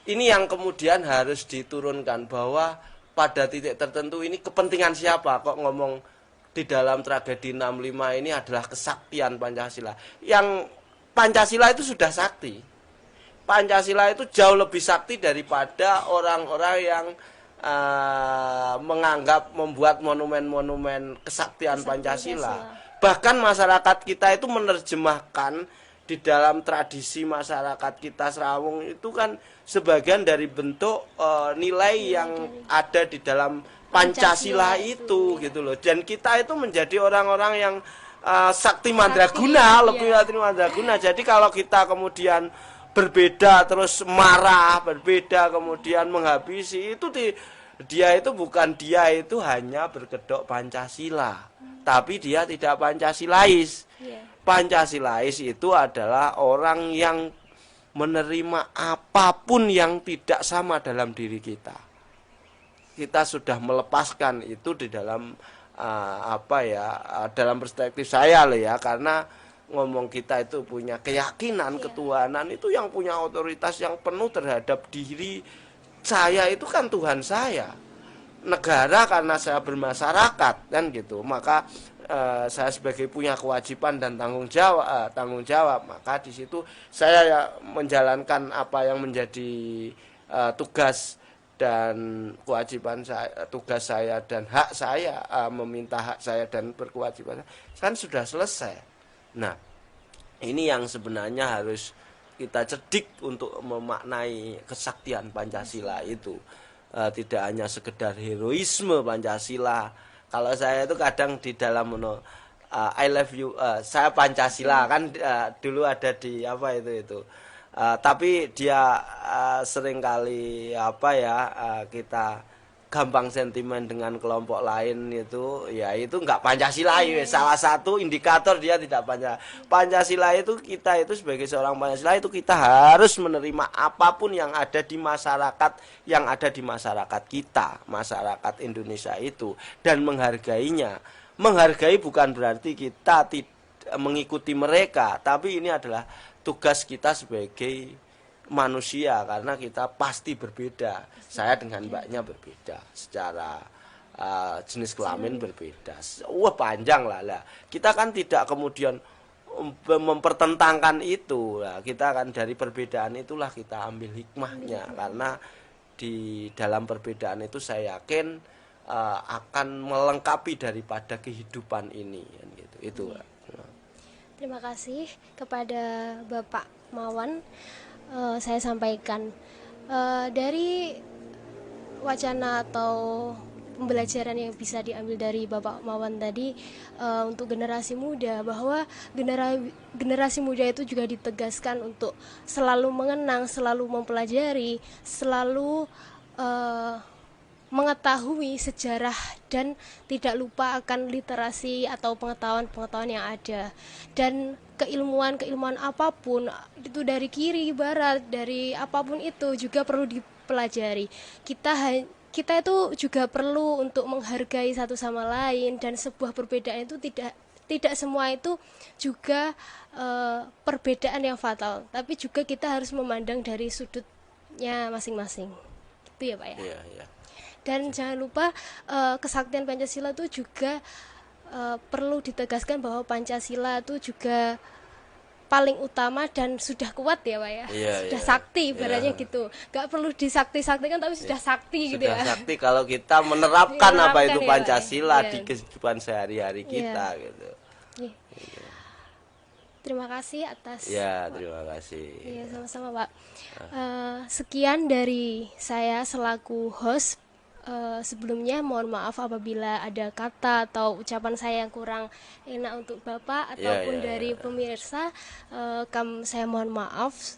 Ini yang kemudian harus diturunkan bahwa pada titik tertentu ini kepentingan siapa kok ngomong di dalam tragedi 65 ini adalah kesaktian Pancasila. Yang Pancasila itu sudah sakti. Pancasila itu jauh lebih sakti daripada orang-orang yang menganggap membuat monumen-monumen kesaktian Pancasila. Bahkan masyarakat kita itu menerjemahkan di dalam tradisi masyarakat kita Serawung itu kan sebagian dari bentuk nilai yang ada di dalam Pancasila itu gitu loh. Dan kita itu menjadi orang-orang yang sakti mandraguna, lebih sakti mandraguna. Jadi kalau kita kemudian berbeda terus marah, berbeda kemudian menghabisi itu dia itu hanya berkedok Pancasila, tapi dia tidak Pancasilais. Pancasilais itu adalah orang yang menerima apapun yang tidak sama dalam diri kita. Kita sudah melepaskan itu di dalam dalam perspektif saya loh ya, karena ngomong kita itu punya keyakinan ketuhanan, itu yang punya otoritas yang penuh terhadap diri saya itu kan Tuhan saya. Negara karena saya bermasyarakat kan gitu, maka saya sebagai punya kewajiban dan tanggung jawab, maka di situ saya menjalankan apa yang menjadi tugas dan kewajiban saya, tugas saya dan hak saya, meminta hak saya dan berkewajiban kan sudah selesai. Nah, ini yang sebenarnya harus kita cerdik untuk memaknai kesaktian Pancasila itu. Tidak hanya sekedar heroisme Pancasila. Kalau saya itu kadang di dalam I love you, saya Pancasila kan dulu ada di apa itu. Tapi dia seringkali kita gampang sentimen dengan kelompok lain itu, ya itu enggak Pancasila. Salah satu indikator dia tidak Pancasila itu, kita itu sebagai seorang Pancasila itu kita harus menerima apapun yang ada di masyarakat, kita, masyarakat Indonesia itu, dan menghargainya. Menghargai bukan berarti kita mengikuti mereka, tapi ini adalah tugas kita sebagai manusia, karena kita pasti berbeda. Saya dengan mbaknya berbeda, secara jenis kelamin berbeda. Wah panjang lah. Kita kan tidak kemudian mempertentangkan itu. Nah, kita kan dari perbedaan itulah kita ambil hikmahnya, karena di dalam perbedaan itu saya yakin akan melengkapi daripada kehidupan ini. Gitu. Itu. Terima kasih kepada Bapak Mawan. Saya sampaikan dari wacana atau pembelajaran yang bisa diambil dari Bapak Mawan tadi, untuk generasi muda, bahwa generasi muda itu juga ditegaskan untuk selalu mengenang, selalu mempelajari, selalu mengetahui sejarah dan tidak lupa akan literasi atau pengetahuan-pengetahuan yang ada, dan keilmuan apapun itu dari kiri barat, dari apapun itu juga perlu dipelajari. Kita itu juga perlu untuk menghargai satu sama lain, dan sebuah perbedaan itu tidak semua itu juga perbedaan yang fatal, tapi juga kita harus memandang dari sudutnya masing-masing. Itu ya Pak ya. Iya. Dan jangan lupa kesaktian Pancasila itu juga perlu ditegaskan bahwa Pancasila itu juga paling utama dan sudah kuat ya Pak ya. Sudah sakti ibaratnya gitu. Gak perlu disakti-saktikan, tapi sudah sakti gitu ya. Sudah sakti kalau kita menerapkan apa itu Pancasila di kehidupan sehari-hari kita gitu. Terima kasih atas. Ya, terima kasih. Iya, sama-sama Pak. Sekian dari saya selaku host Sebelumnya mohon maaf apabila ada kata atau ucapan saya yang kurang enak untuk Bapak ataupun dari pemirsa. Saya mohon maaf.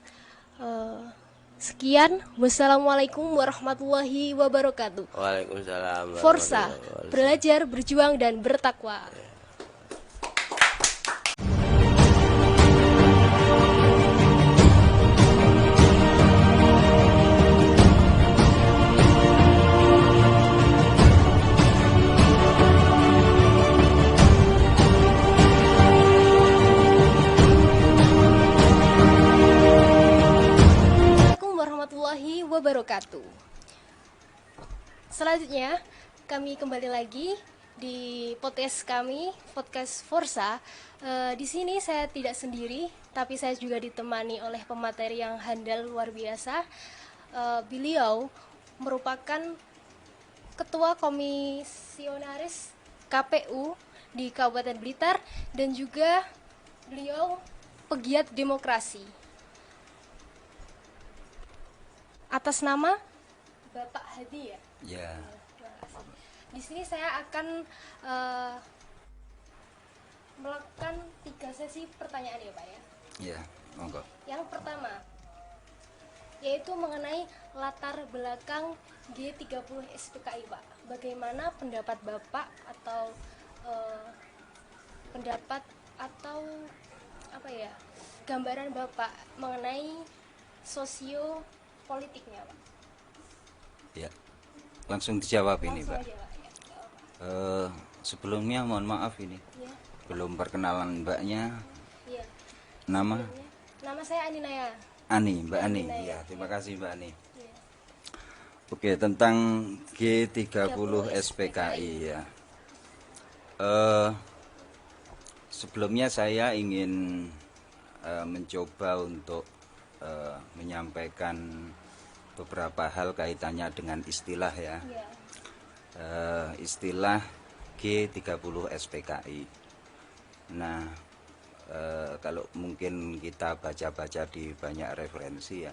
Sekian, wassalamualaikum warahmatullahi wabarakatuh. Waalaikumsalam Forza, warahmatullahi wabarakatuh. belajar, berjuang, dan bertakwa. Assalamualaikum warahmatullahi wabarakatuh. Selanjutnya, kami kembali lagi di podcast kami, podcast Forza. Di sini saya tidak sendiri, tapi saya juga ditemani oleh pemateri yang handal luar biasa. Beliau merupakan Ketua Komisionaris KPU di Kabupaten Blitar dan juga beliau pegiat demokrasi. Atas nama Bapak Hadi ya. Ya, Terima kasih. Di sini saya akan melakukan 3 sesi pertanyaan ya Pak ya. ya, monggo. Yang pertama yaitu mengenai latar belakang G30 SPKI Pak. Bagaimana pendapat Bapak atau pendapat atau apa ya, gambaran Bapak mengenai sosio politiknya Pak? Ya, langsung dijawab ini, Langsung Pak. aja, Pak, ya. Sebelumnya mohon maaf ini, Ya, belum perkenalan Mbaknya. iya. Nama Nama saya Aninaya. Ani, Mbak Ani. Ani, Ya, terima kasih Mbak Ani. Iya. Oke, tentang G30 SPKI ya. Sebelumnya saya ingin mencoba untuk menyampaikan beberapa hal kaitannya dengan istilah ya. Iya. Istilah G30 SPKI. Nah, kalau mungkin kita baca-baca di banyak referensi ya,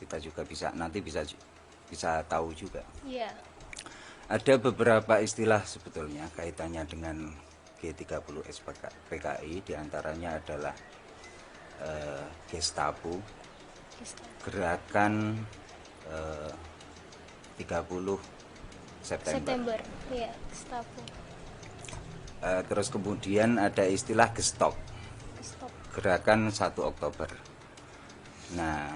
kita juga bisa tahu juga. Iya. Ada beberapa istilah sebetulnya kaitannya dengan G30 SPKI, diantaranya adalah Gestapo, gerakan 30 September. Iya, Gestapo. Terus kemudian ada istilah Gestop, Stop. gerakan 1 Oktober. Nah,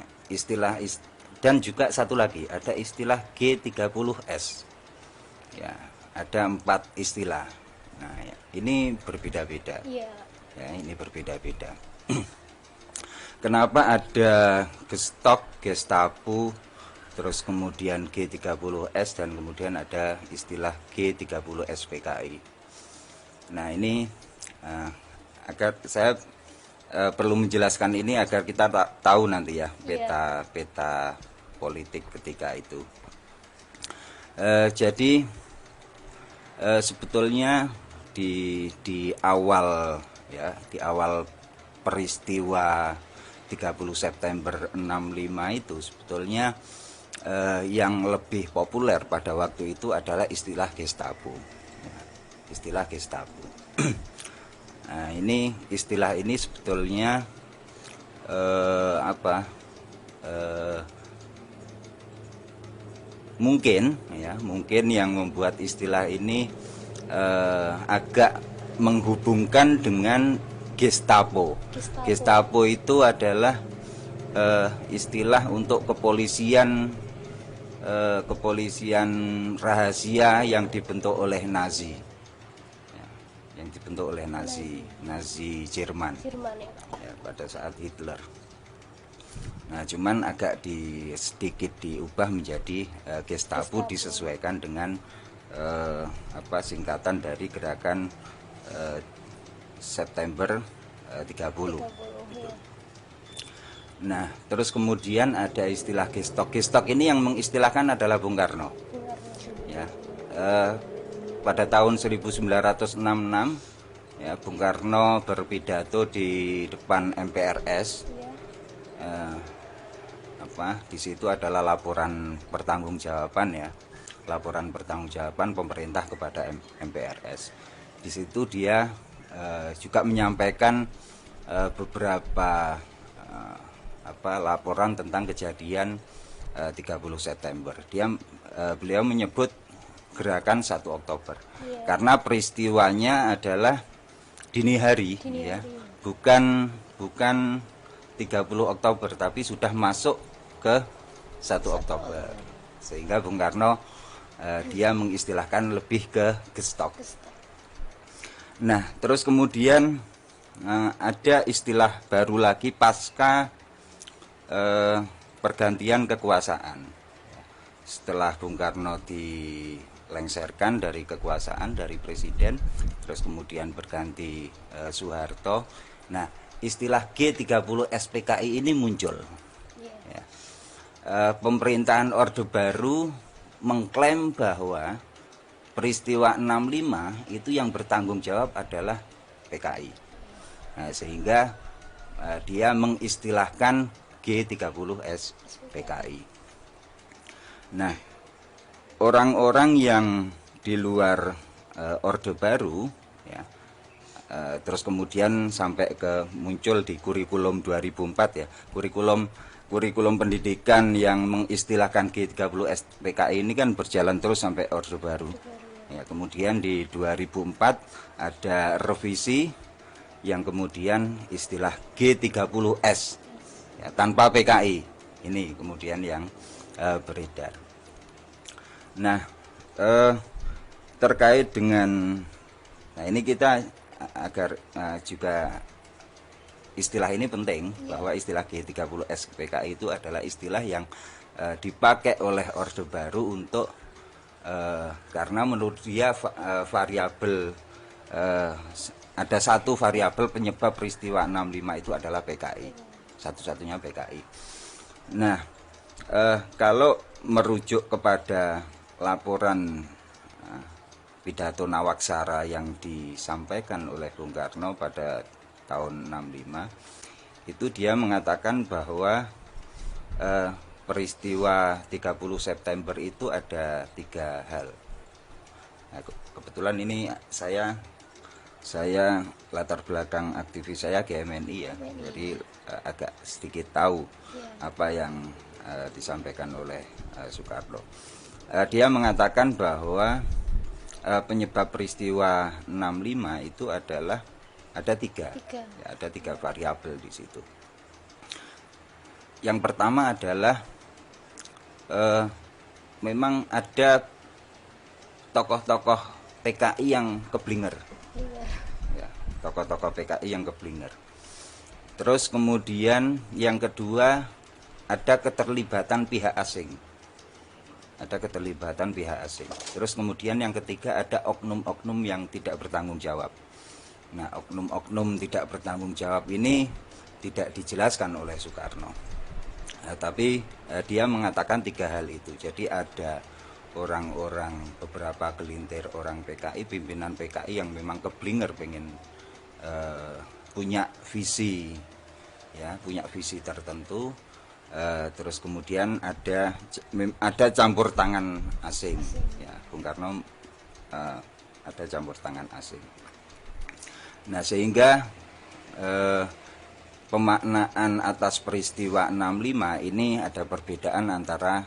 dan juga satu lagi ada istilah G30S. Ya, ada 4 istilah. Nah, ya, ini berbeda-beda. Iya. Ya, ini berbeda-beda. Kenapa ada Gestok, Gestapo, terus kemudian G30S dan kemudian ada istilah G30 SPKI. Nah, ini agar saya perlu menjelaskan ini agar kita tahu nanti ya peta politik ketika itu. Jadi sebetulnya di awal peristiwa 30 September 65 itu sebetulnya yang lebih populer pada waktu itu adalah istilah Gestapo. Istilah Gestapo. Nah, istilah ini sebetulnya mungkin yang membuat istilah ini agak menghubungkan dengan Gestapo. Gestapo itu adalah istilah untuk kepolisian rahasia yang dibentuk oleh Nazi. Yang dibentuk oleh Nazi Jerman. Ya, pada saat Hitler. Nah, cuman agak sedikit diubah menjadi Gestapo, disesuaikan dengan singkatan dari gerakan September 30. Gitu. Nah, terus kemudian ada istilah Gestok. Gestok ini yang mengistilahkan adalah Bung Karno. Ya, pada tahun 1966 ya, Bung Karno berpidato di depan MPRS. Di situ adalah laporan pertanggungjawaban ya. laporan pertanggungjawaban pemerintah kepada MPRS. Di situ dia juga menyampaikan beberapa laporan tentang kejadian 30 September. Beliau menyebut gerakan 1 Oktober. Karena peristiwanya adalah dini hari, ya. Bukan 30 Oktober tapi sudah masuk ke 1 Oktober. Sehingga Bung Karno dia mengistilahkan lebih ke gestok. Nah, terus kemudian ada istilah baru lagi pasca pergantian kekuasaan. Setelah Bung Karno dilengsarkan dari kekuasaan, dari presiden, terus kemudian berganti Soeharto. Nah, istilah G30 SPKI ini muncul. Ya. Pemerintahan Orde Baru mengklaim bahwa peristiwa 65 itu yang bertanggung jawab adalah PKI. Nah, sehingga dia mengistilahkan G30S PKI. Nah, orang-orang yang di luar Orde Baru, ya, terus kemudian sampai ke muncul di kurikulum 2004, ya, kurikulum pendidikan yang mengistilahkan G30S PKI ini kan berjalan terus sampai Orde Baru. Ya, kemudian di 2004 ada revisi yang kemudian istilah G30S, ya, tanpa PKI. Ini kemudian yang beredar. Nah, terkait dengan, nah ini kita agar juga istilah ini penting, bahwa istilah G30S PKI itu adalah istilah yang dipakai oleh Orde Baru untuk karena menurut dia variabel ada satu variabel penyebab peristiwa 65 itu adalah PKI, satu-satunya PKI. Nah, kalau merujuk kepada laporan pidato Nawaksara yang disampaikan oleh Bung Karno pada tahun 65, itu dia mengatakan bahwa peristiwa 30 September itu ada 3 hal. Nah, kebetulan ini saya latar belakang aktivis saya GMNI, ya, jadi agak sedikit tahu apa yang disampaikan oleh Soekarno. Dia mengatakan bahwa penyebab peristiwa 65 itu adalah ada 3. Ya, ada 3 variabel di situ. Yang pertama adalah memang ada tokoh-tokoh PKI yang keblinger. Ya, tokoh-tokoh PKI yang keblinger. Terus kemudian yang kedua ada keterlibatan pihak asing. Ada keterlibatan pihak asing. Terus kemudian yang ketiga ada oknum-oknum yang tidak bertanggung jawab. Nah, oknum-oknum tidak bertanggung jawab ini tidak dijelaskan oleh Soekarno. Nah, tapi dia mengatakan 3 hal itu. Jadi ada orang-orang, beberapa gelintir orang PKI, pimpinan PKI yang memang keblinger pengen punya visi, ya, punya visi tertentu. Terus kemudian ada campur tangan asing, ya, Bung Karno ada campur tangan asing. Nah, sehingga pemaknaan atas peristiwa 65 ini ada perbedaan antara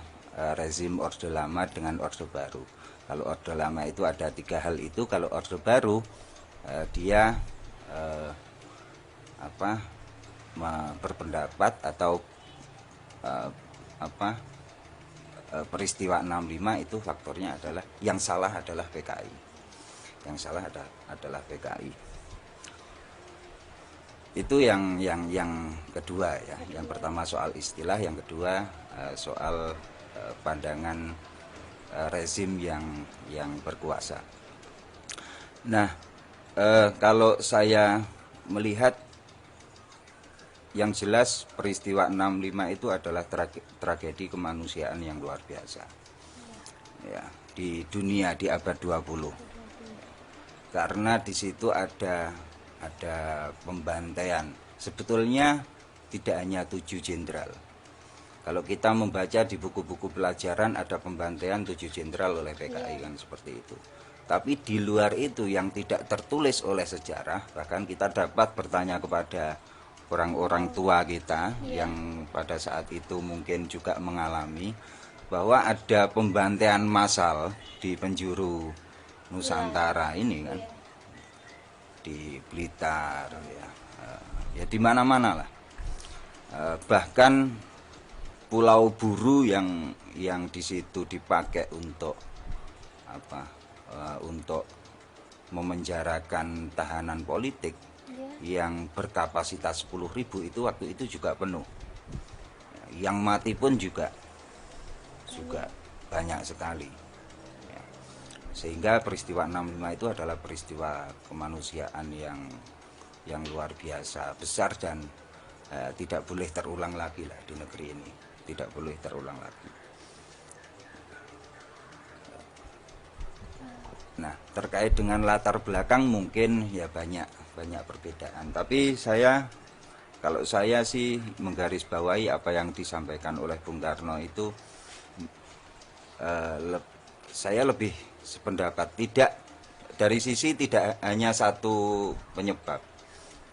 rezim Orde Lama dengan Orde Baru. Kalau Orde Lama itu ada 3 hal itu, kalau Orde Baru dia berpendapat atau peristiwa 65 itu faktornya adalah yang salah adalah PKI. Yang salah adalah PKI. Itu yang kedua, ya. Yang pertama soal istilah, yang kedua soal pandangan rezim yang berkuasa. Nah, kalau saya melihat yang jelas peristiwa 65 itu adalah tragedi kemanusiaan yang luar biasa. Ya, di dunia di abad 20. Karena di situ ada pembantaian. Sebetulnya tidak hanya 7 jenderal. Kalau kita membaca di buku-buku pelajaran ada pembantaian 7 jenderal oleh PKI kan seperti itu. Tapi di luar itu yang tidak tertulis oleh sejarah, bahkan kita dapat bertanya kepada orang-orang tua kita yang pada saat itu mungkin juga mengalami bahwa ada pembantaian massal di penjuru Nusantara ini kan, di Blitar ya di mana-mana lah. Bahkan Pulau Buru yang di situ dipakai untuk apa? Untuk memenjarakan tahanan politik yang berkapasitas 10.000 itu waktu itu juga penuh. Yang mati pun juga banyak sekali. Ya. Sehingga peristiwa 65 itu adalah peristiwa kemanusiaan yang luar biasa besar dan tidak boleh terulang lagi lah di negeri ini. Tidak boleh terulang lagi. Nah, terkait dengan latar belakang mungkin ya banyak perbedaan. Tapi kalau saya sih menggarisbawahi apa yang disampaikan oleh Bung Karno itu, saya lebih sependapat. Tidak, dari sisi tidak hanya satu penyebab,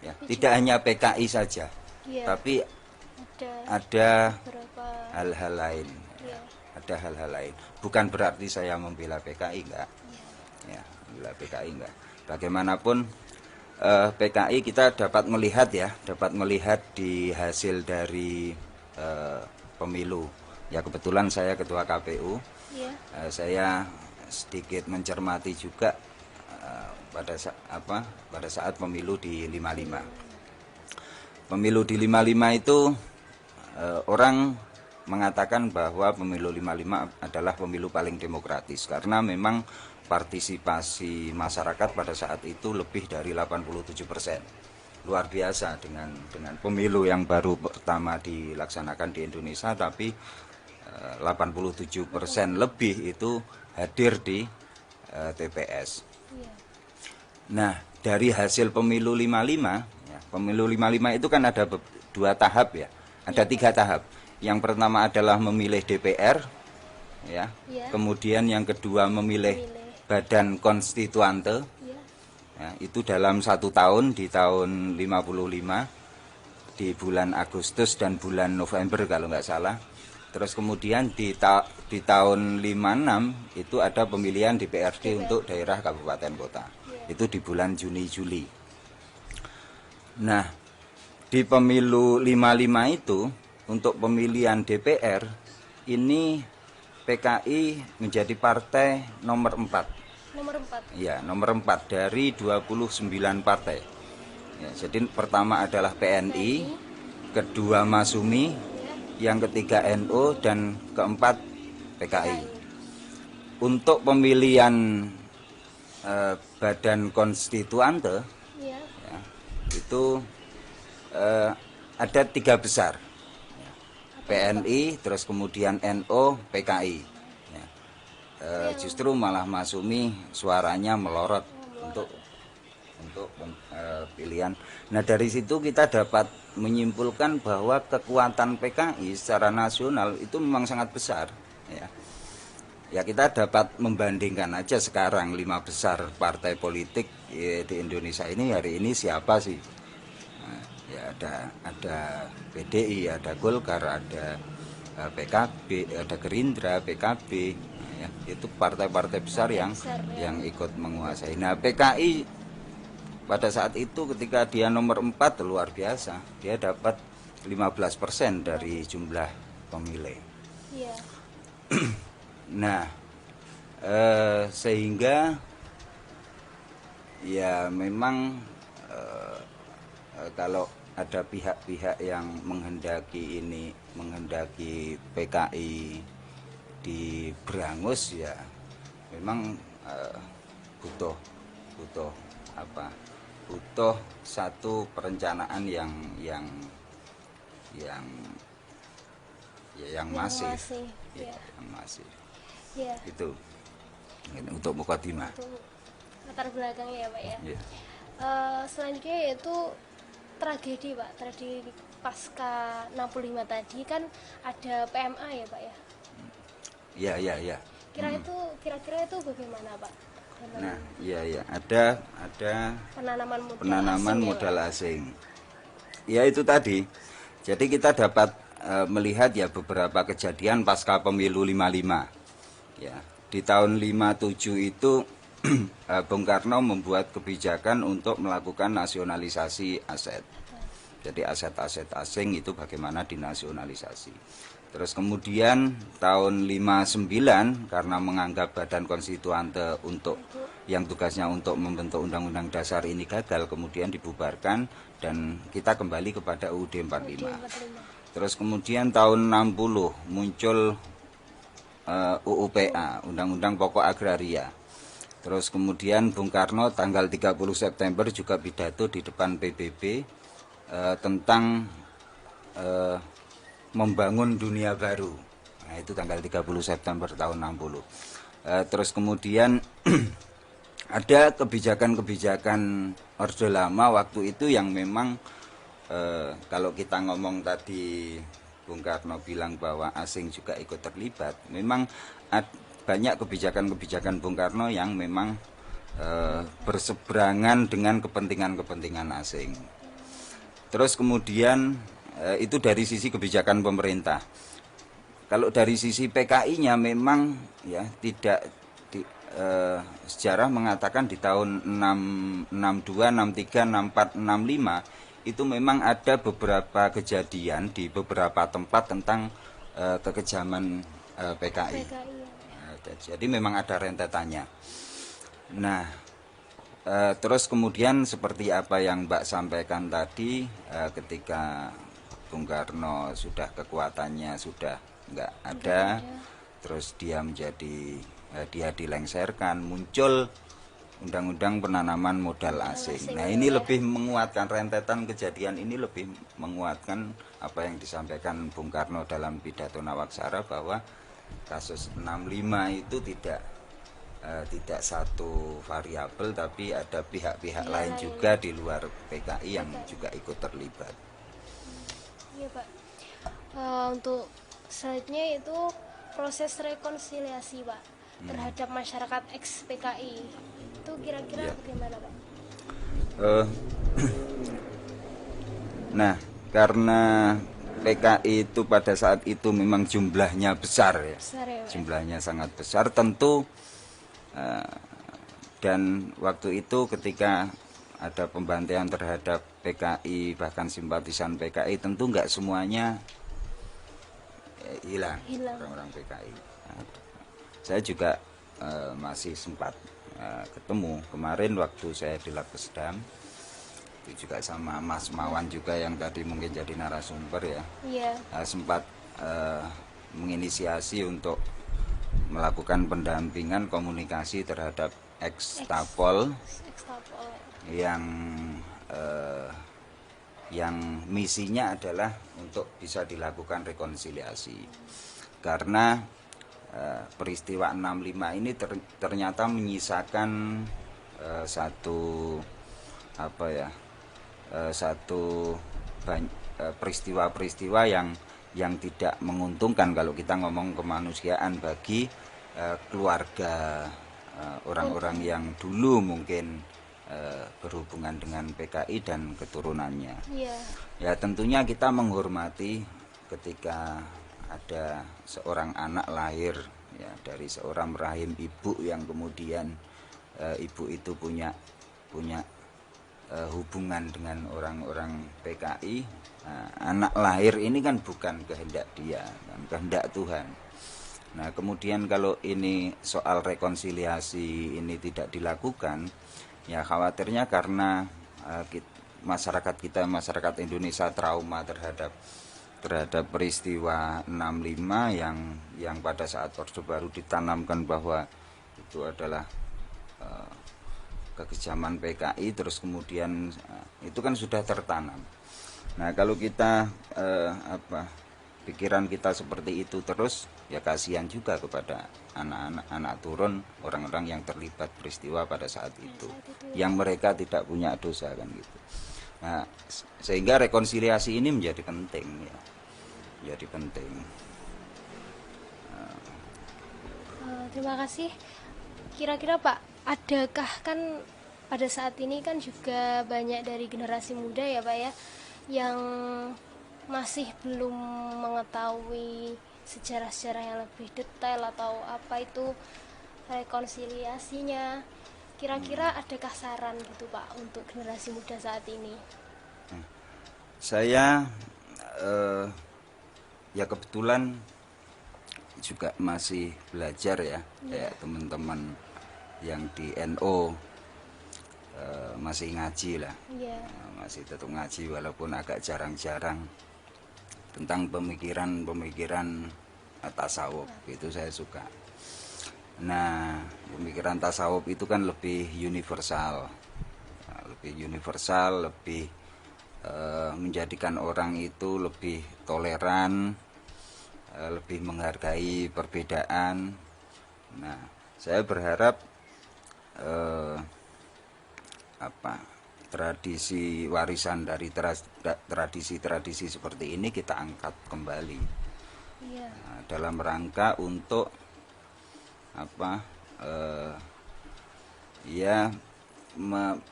ya, tidak hanya PKI saja, tapi ada hal-hal lain. Ada hal-hal lain. Bukan berarti saya membela PKI, enggak. Ya, membela PKI enggak. Bagaimanapun PKI kita dapat melihat di hasil dari pemilu. Ya kebetulan saya ketua KPU. Saya sedikit mencermati juga pada saat pemilu di 55. Pemilu di 55 itu orang mengatakan bahwa pemilu 55 adalah pemilu paling demokratis karena memang partisipasi masyarakat pada saat itu lebih dari 87%. Luar biasa dengan pemilu yang baru pertama dilaksanakan di Indonesia, tapi 87% lebih itu hadir di TPS. Nah, dari hasil pemilu 55, ya, pemilu 55 itu kan ada 2 tahap ya. Ada 3 tahap. Yang pertama adalah memilih DPR, ya. Kemudian yang kedua memilih Badan Konstituante. Ya, itu dalam 1 tahun, di tahun 55, di bulan Agustus dan bulan November kalau nggak salah. Terus kemudian di tahun 56 itu ada pemilihan DPRD untuk daerah kabupaten kota. Itu di bulan Juni-Juli. Nah, di pemilu 55 itu untuk pemilihan DPR ini PKI menjadi partai nomor 4. Nomor 4. Ya, nomor 4 dari 29 partai. Ya, jadi pertama adalah PNI, kedua Masumi, yang ketiga NU, dan keempat PKI. Untuk pemilihan Badan Konstituante, ya, itu ada 3 besar. PNI, terus kemudian NU, PKI. Ya. Justru malah Masumi suaranya melorot untuk pilihan. Nah, dari situ kita dapat menyimpulkan bahwa kekuatan PKI secara nasional itu memang sangat besar. Ya kita dapat membandingkan aja sekarang 5 besar partai politik di Indonesia ini hari ini siapa sih? Ya ada PDI, ada Golkar, ada PKB, ada Gerindra, PKB, ya, itu partai-partai besar yang ikut menguasai. Nah, PKI pada saat itu ketika dia nomor 4 luar biasa, dia dapat 15% dari jumlah pemilih. Nah, sehingga ya memang kalau ada pihak-pihak yang menghendaki PKI diberangus, ya memang butuh satu perencanaan yang masif. Yang masif. Ya. Itu untuk mukadimah. Latar belakangnya ya Pak ya. Ya. Selanjutnya yaitu tragedi Pak, tragedi pasca 65 tadi kan ada PMA ya Pak ya? Ya. Kira-kira itu bagaimana Pak? Nah, iya, ada penanaman modal asing. Ya itu tadi. Jadi kita dapat melihat ya beberapa kejadian pasca pemilu 55. Ya, di tahun 57 itu Bung Karno membuat kebijakan untuk melakukan nasionalisasi aset. Jadi aset-aset asing itu bagaimana dinasionalisasi. Terus kemudian tahun 59 karena menganggap Badan Konstituante yang tugasnya untuk membentuk Undang-Undang Dasar ini gagal, kemudian dibubarkan dan kita kembali kepada UUD 45. Terus kemudian tahun 60 muncul UUPA, Undang-Undang Pokok Agraria. Terus kemudian Bung Karno tanggal 30 September juga pidato di depan PBB tentang membangun dunia baru. Nah, itu tanggal 30 September tahun 60. Terus kemudian ada kebijakan-kebijakan Orde Lama waktu itu yang memang kalau kita ngomong tadi Bung Karno bilang bahwa asing juga ikut terlibat, memang banyak kebijakan-kebijakan Bung Karno yang memang berseberangan dengan kepentingan-kepentingan asing. Terus kemudian itu dari sisi kebijakan pemerintah. Kalau dari sisi PKI-nya memang ya tidak sejarah mengatakan di tahun 62, 63, 64, 65 itu memang ada beberapa kejadian di beberapa tempat tentang kekejaman PKI. Jadi memang ada rentetannya. Nah, terus kemudian seperti apa yang Mbak sampaikan tadi, ketika Bung Karno sudah kekuatannya sudah nggak ada, terus dia dilengsarkan, muncul Undang-Undang Penanaman Modal Asing. Nah, ini lebih menguatkan rentetan kejadian ini, lebih menguatkan apa yang disampaikan Bung Karno dalam pidato Nawaksara bahwa kasus 65 itu tidak satu variabel, tapi ada pihak-pihak lain juga di luar PKI yang juga ikut terlibat. Iya Pak. Untuk selanjutnya itu proses rekonsiliasi Pak terhadap masyarakat ex PKI itu kira-kira bagaimana Pak? Nah, karena PKI itu pada saat itu memang jumlahnya besar ya, jumlahnya sangat besar tentu, dan waktu itu ketika ada pembantaian terhadap PKI bahkan simpatisan PKI tentu nggak semuanya hilang. Orang-orang PKI. Saya juga masih sempat ketemu kemarin waktu saya di Labkesdam, itu juga sama Mas Mawan juga yang tadi mungkin jadi narasumber ya. Sempat menginisiasi untuk melakukan pendampingan komunikasi terhadap ex-Tapol yang misinya adalah untuk bisa dilakukan rekonsiliasi, karena peristiwa 65 ini ternyata menyisakan satu peristiwa-peristiwa yang tidak menguntungkan kalau kita ngomong kemanusiaan bagi keluarga orang-orang yang dulu mungkin berhubungan dengan PKI dan keturunannya. Ya tentunya kita menghormati ketika ada seorang anak lahir ya dari seorang rahim ibu yang kemudian ibu itu punya hubungan dengan orang-orang PKI. Anak lahir ini kan bukan kehendak dia, kan kehendak Tuhan. Nah kemudian kalau ini soal rekonsiliasi ini tidak dilakukan, ya khawatirnya karena masyarakat Indonesia trauma terhadap peristiwa 65 yang pada saat Orde Baru ditanamkan bahwa itu adalah kekejaman PKI, terus kemudian itu kan sudah tertanam. Nah kalau kita pikiran kita seperti itu terus, ya kasihan juga kepada anak turun orang-orang yang terlibat peristiwa pada saat itu, yang mereka tidak punya dosa kan gitu. Nah, sehingga rekonsiliasi ini menjadi penting ya. Menjadi penting. Terima kasih. Kira-kira Pak, adakah kan pada saat ini kan juga banyak dari generasi muda ya Pak ya, yang masih belum mengetahui sejarah-sejarah yang lebih detail atau apa itu rekonsiliasinya. Kira-kira adakah saran gitu Pak untuk generasi muda saat ini? Saya ya kebetulan juga masih belajar ya, kayak teman-teman yang di NO masih ngaji lah. Iya. Masih tetap ngaji walaupun agak jarang-jarang tentang pemikiran tasawuf, itu saya suka. Nah, pemikiran tasawuf itu kan lebih universal, lebih menjadikan orang itu lebih toleran, lebih menghargai perbedaan. Nah, saya berharap tradisi warisan dari tradisi-tradisi seperti ini kita angkat kembali. Iya. Nah, dalam rangka untuk ya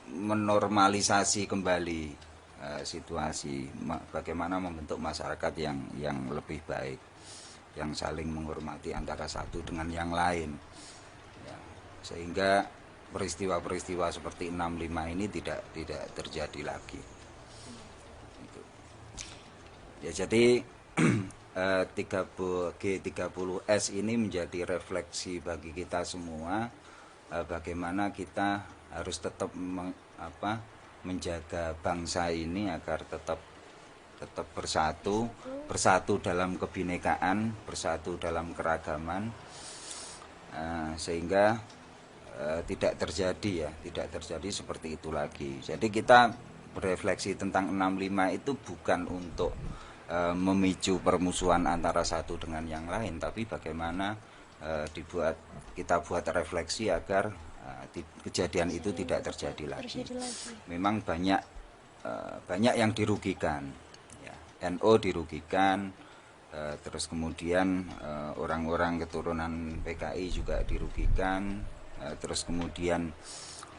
menormalisasi kembali situasi, bagaimana membentuk masyarakat yang lebih baik, yang saling menghormati antara satu dengan yang lain ya, sehingga peristiwa-peristiwa seperti 65 ini tidak terjadi lagi gitu. Ya, jadi G30S ini menjadi refleksi bagi kita semua, bagaimana kita harus tetap menjaga bangsa ini agar tetap bersatu dalam kebinekaan, bersatu dalam keragaman, sehingga tidak terjadi seperti itu lagi. Jadi kita berefleksi tentang 65 itu bukan untuk memicu permusuhan antara satu dengan yang lain, tapi bagaimana kita buat refleksi agar kejadian itu tidak terjadi lagi. Memang banyak yang dirugikan ya. NO dirugikan, terus kemudian orang-orang keturunan PKI juga dirugikan, terus kemudian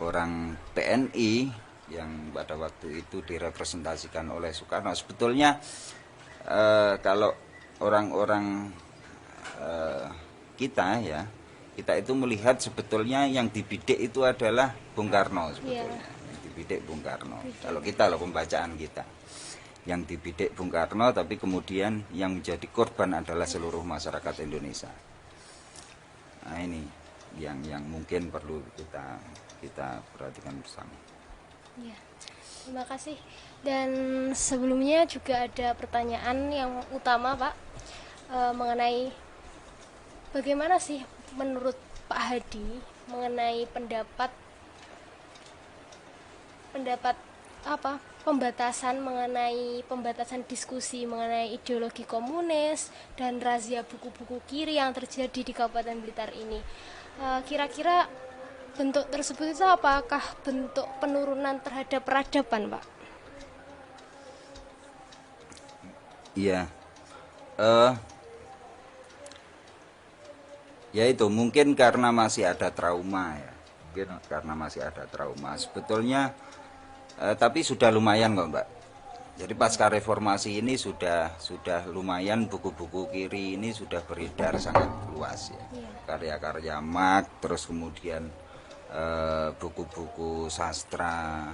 orang TNI yang pada waktu itu direpresentasikan oleh Soekarno. Sebetulnya kalau orang-orang kita itu melihat sebetulnya yang dibidik itu adalah Bung Karno sebetulnya. Yang dibidik Bung Karno. Kalau kita pembacaan kita, yang dibidik Bung Karno, tapi kemudian yang menjadi korban adalah seluruh masyarakat Indonesia. Nah, ini yang mungkin perlu kita perhatikan bersama. Ya, terima kasih. Dan sebelumnya juga ada pertanyaan yang utama Pak, mengenai bagaimana sih menurut Pak Hadi mengenai pendapat pembatasan diskusi mengenai ideologi komunis dan razia buku-buku kiri yang terjadi di Kabupaten Blitar ini. Kira-kira bentuk tersebut itu apakah bentuk penurunan terhadap peradaban, Pak? Iya, ya itu mungkin karena masih ada trauma ya, sebetulnya, tapi sudah lumayan kok Mbak. Jadi pasca reformasi ini sudah lumayan, buku-buku kiri ini sudah beredar sangat luas ya, karya-karya Marx, terus kemudian buku-buku sastra,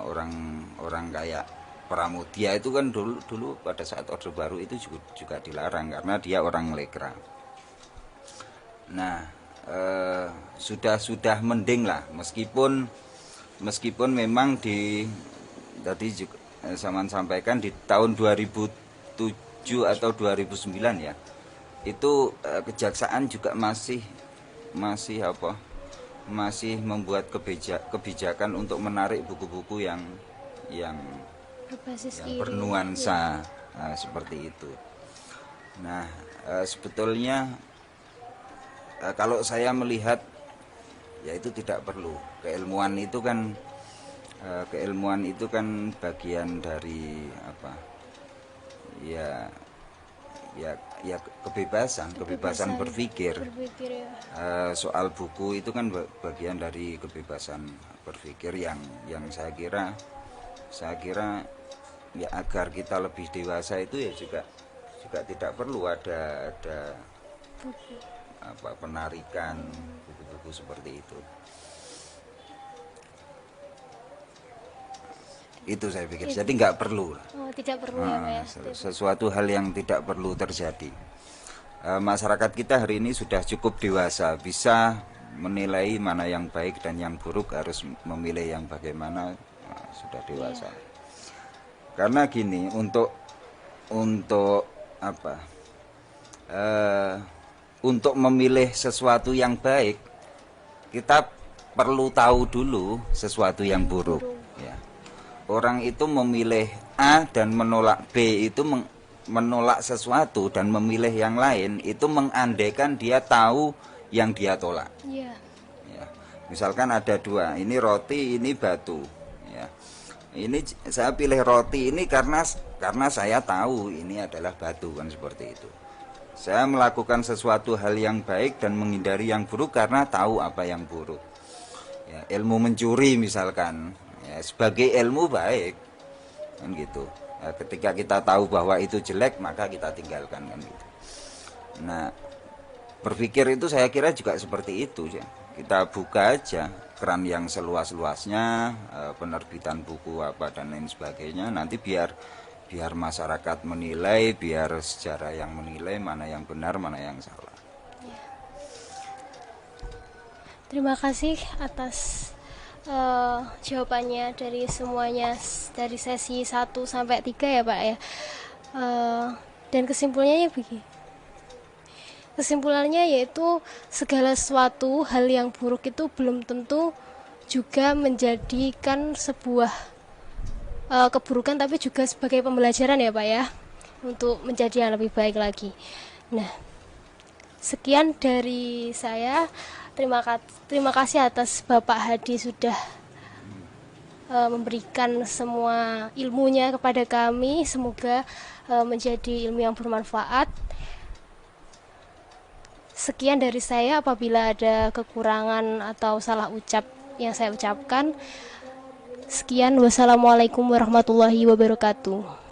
orang kayak Pramudia itu kan dulu pada saat Orde Baru itu juga dilarang karena dia orang lekra. Nah, sudah mending lah, meskipun memang tadi juga saya sampaikan di tahun 2007 atau 2009 ya, itu kejaksaan juga masih membuat kebijakan untuk menarik buku-buku yang bernuansa seperti itu. Nah, sebetulnya kalau saya melihat ya itu tidak perlu. Keilmuan itu kan keilmuan itu kan bagian dari apa? Ya, ya kebebasan berpikir. Berpikir ya. Soal buku itu kan bagian dari kebebasan berpikir yang saya kira ya agar kita lebih dewasa itu ya juga tidak perlu ada Buku. apa penarikan buku-buku seperti itu. Itu saya pikir. Jadi nggak perlu. Oh, tidak perlu ya Pak ya. Sesuatu hal yang tidak perlu terjadi. Masyarakat kita hari ini sudah cukup dewasa, bisa menilai mana yang baik dan yang buruk, harus memilih yang bagaimana. Sudah dewasa. Karena gini, untuk apa? Untuk memilih sesuatu yang baik, kita perlu tahu dulu sesuatu yang buruk. Ya. Orang itu memilih A dan menolak B, itu menolak sesuatu dan memilih yang lain, itu mengandaikan dia tahu yang dia tolak. Iya. Ya. Misalkan ada dua, ini roti, ini batu. Ya. Ini saya pilih roti ini karena saya tahu ini adalah batu, kan seperti itu. Saya melakukan sesuatu hal yang baik dan menghindari yang buruk karena tahu apa yang buruk. Ya, ilmu mencuri misalkan, ya, sebagai ilmu baik, kan gitu. Ya, ketika kita tahu bahwa itu jelek, maka kita tinggalkan, kan gitu. Nah, berpikir itu saya kira juga seperti itu ya. Kita buka aja keran yang seluas-luasnya, penerbitan buku apa dan lain sebagainya, nanti biar masyarakat menilai, biar sejarah yang menilai mana yang benar, mana yang salah. Terima kasih atas jawabannya dari semuanya, dari sesi 1 sampai 3 ya Pak ya. Dan kesimpulannya begini. Kesimpulannya yaitu segala sesuatu hal yang buruk itu belum tentu juga menjadikan sebuah keburukan, tapi juga sebagai pembelajaran ya Pak ya, untuk menjadi yang lebih baik lagi. Nah, sekian dari saya. Terima kasih atas Bapak Hadi sudah memberikan semua ilmunya kepada kami. Semoga menjadi ilmu yang bermanfaat. Sekian dari saya, apabila ada kekurangan atau salah ucap yang saya ucapkan. Sekian, wassalamualaikum warahmatullahi wabarakatuh.